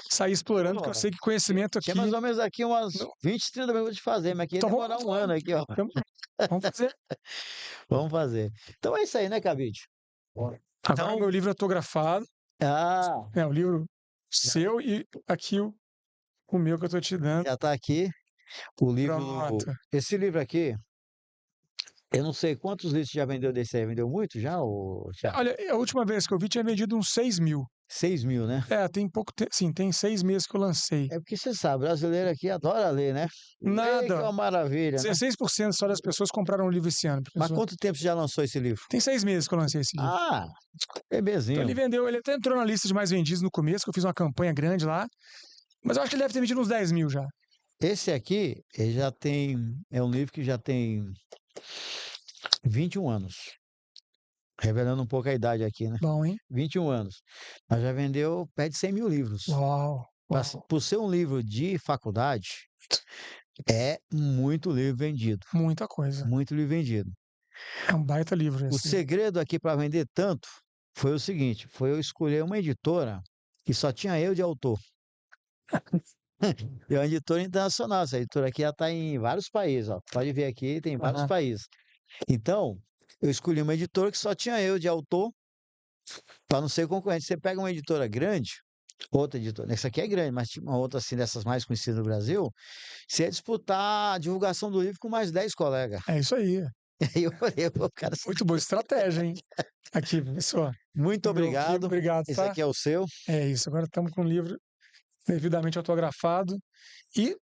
sair explorando, porque eu Pô, sei que conhecimento tinha mais aqui. ou menos aqui umas Não, 20, 30 minutos de fazer, mas aqui ia então demorar um ano aqui, ó. vamos, vamos fazer. Vamos fazer. Então é isso aí, né, Cabide? Agora o Então, meu livro autografado, ah, o livro já, seu e aqui o meu que eu estou te dando. já tá aqui o livro Pronto. Esse livro aqui, eu não sei quantos livros já vendeu desse aí. Vendeu muito já, Thiago? Olha, a última vez que eu vi tinha vendido uns 6.000. 6.000, né? É, tem pouco tempo, sim, tem 6 meses que eu lancei. É porque você sabe, brasileiro aqui adora ler, né? Ler que é Nada. uma maravilha, né? 16% só das pessoas compraram o livro esse ano, Mas professor. quanto tempo você já lançou esse livro? Tem 6 meses que eu lancei esse livro. Ah, Então ele bebezinho. vendeu, ele até entrou na lista de mais vendidos no começo, que eu fiz uma campanha grande lá. Mas eu acho que ele deve ter vendido uns 10 mil já. Esse aqui, ele já tem, é um livro que já tem 21 anos, revelando um pouco a idade aqui, né? Bom, hein? 21 anos. Mas já vendeu perto de 100 mil livros. Uau, uau. Por ser um livro de faculdade, é muito livro vendido. Muita coisa. Muito livro vendido. É um baita livro O esse. segredo aqui para vender tanto foi o seguinte: foi eu escolher uma editora que só tinha eu de autor. E é uma editora internacional. Essa editora aqui já está em vários países. Ó. Pode ver aqui, tem vários Aham. países. Então, eu escolhi uma editora que só tinha eu de autor, para não ser concorrente. Você pega uma editora grande, outra editora, essa aqui é grande, mas tinha uma outra assim, dessas mais conhecidas do Brasil, você ia disputar a divulgação do livro com mais 10 colegas. É isso aí. Aí eu falei, pô, cara, Muito boa estratégia, hein? Aqui, pessoal. muito O meu aqui, obrigado. obrigado, Esse tá? aqui é o seu. É isso. Agora estamos com o livro devidamente autografado. E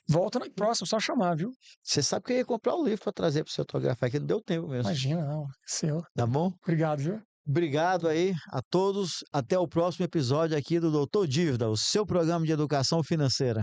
volta na próxima, só chamar, viu? Você sabe que eu ia comprar o livro para trazer para você autografar aqui, não deu tempo mesmo. Imagina, não. Seu. Tá bom? Obrigado, viu? Obrigado aí a todos. Até o próximo episódio aqui do Doutor Dívida, o seu programa de educação financeira.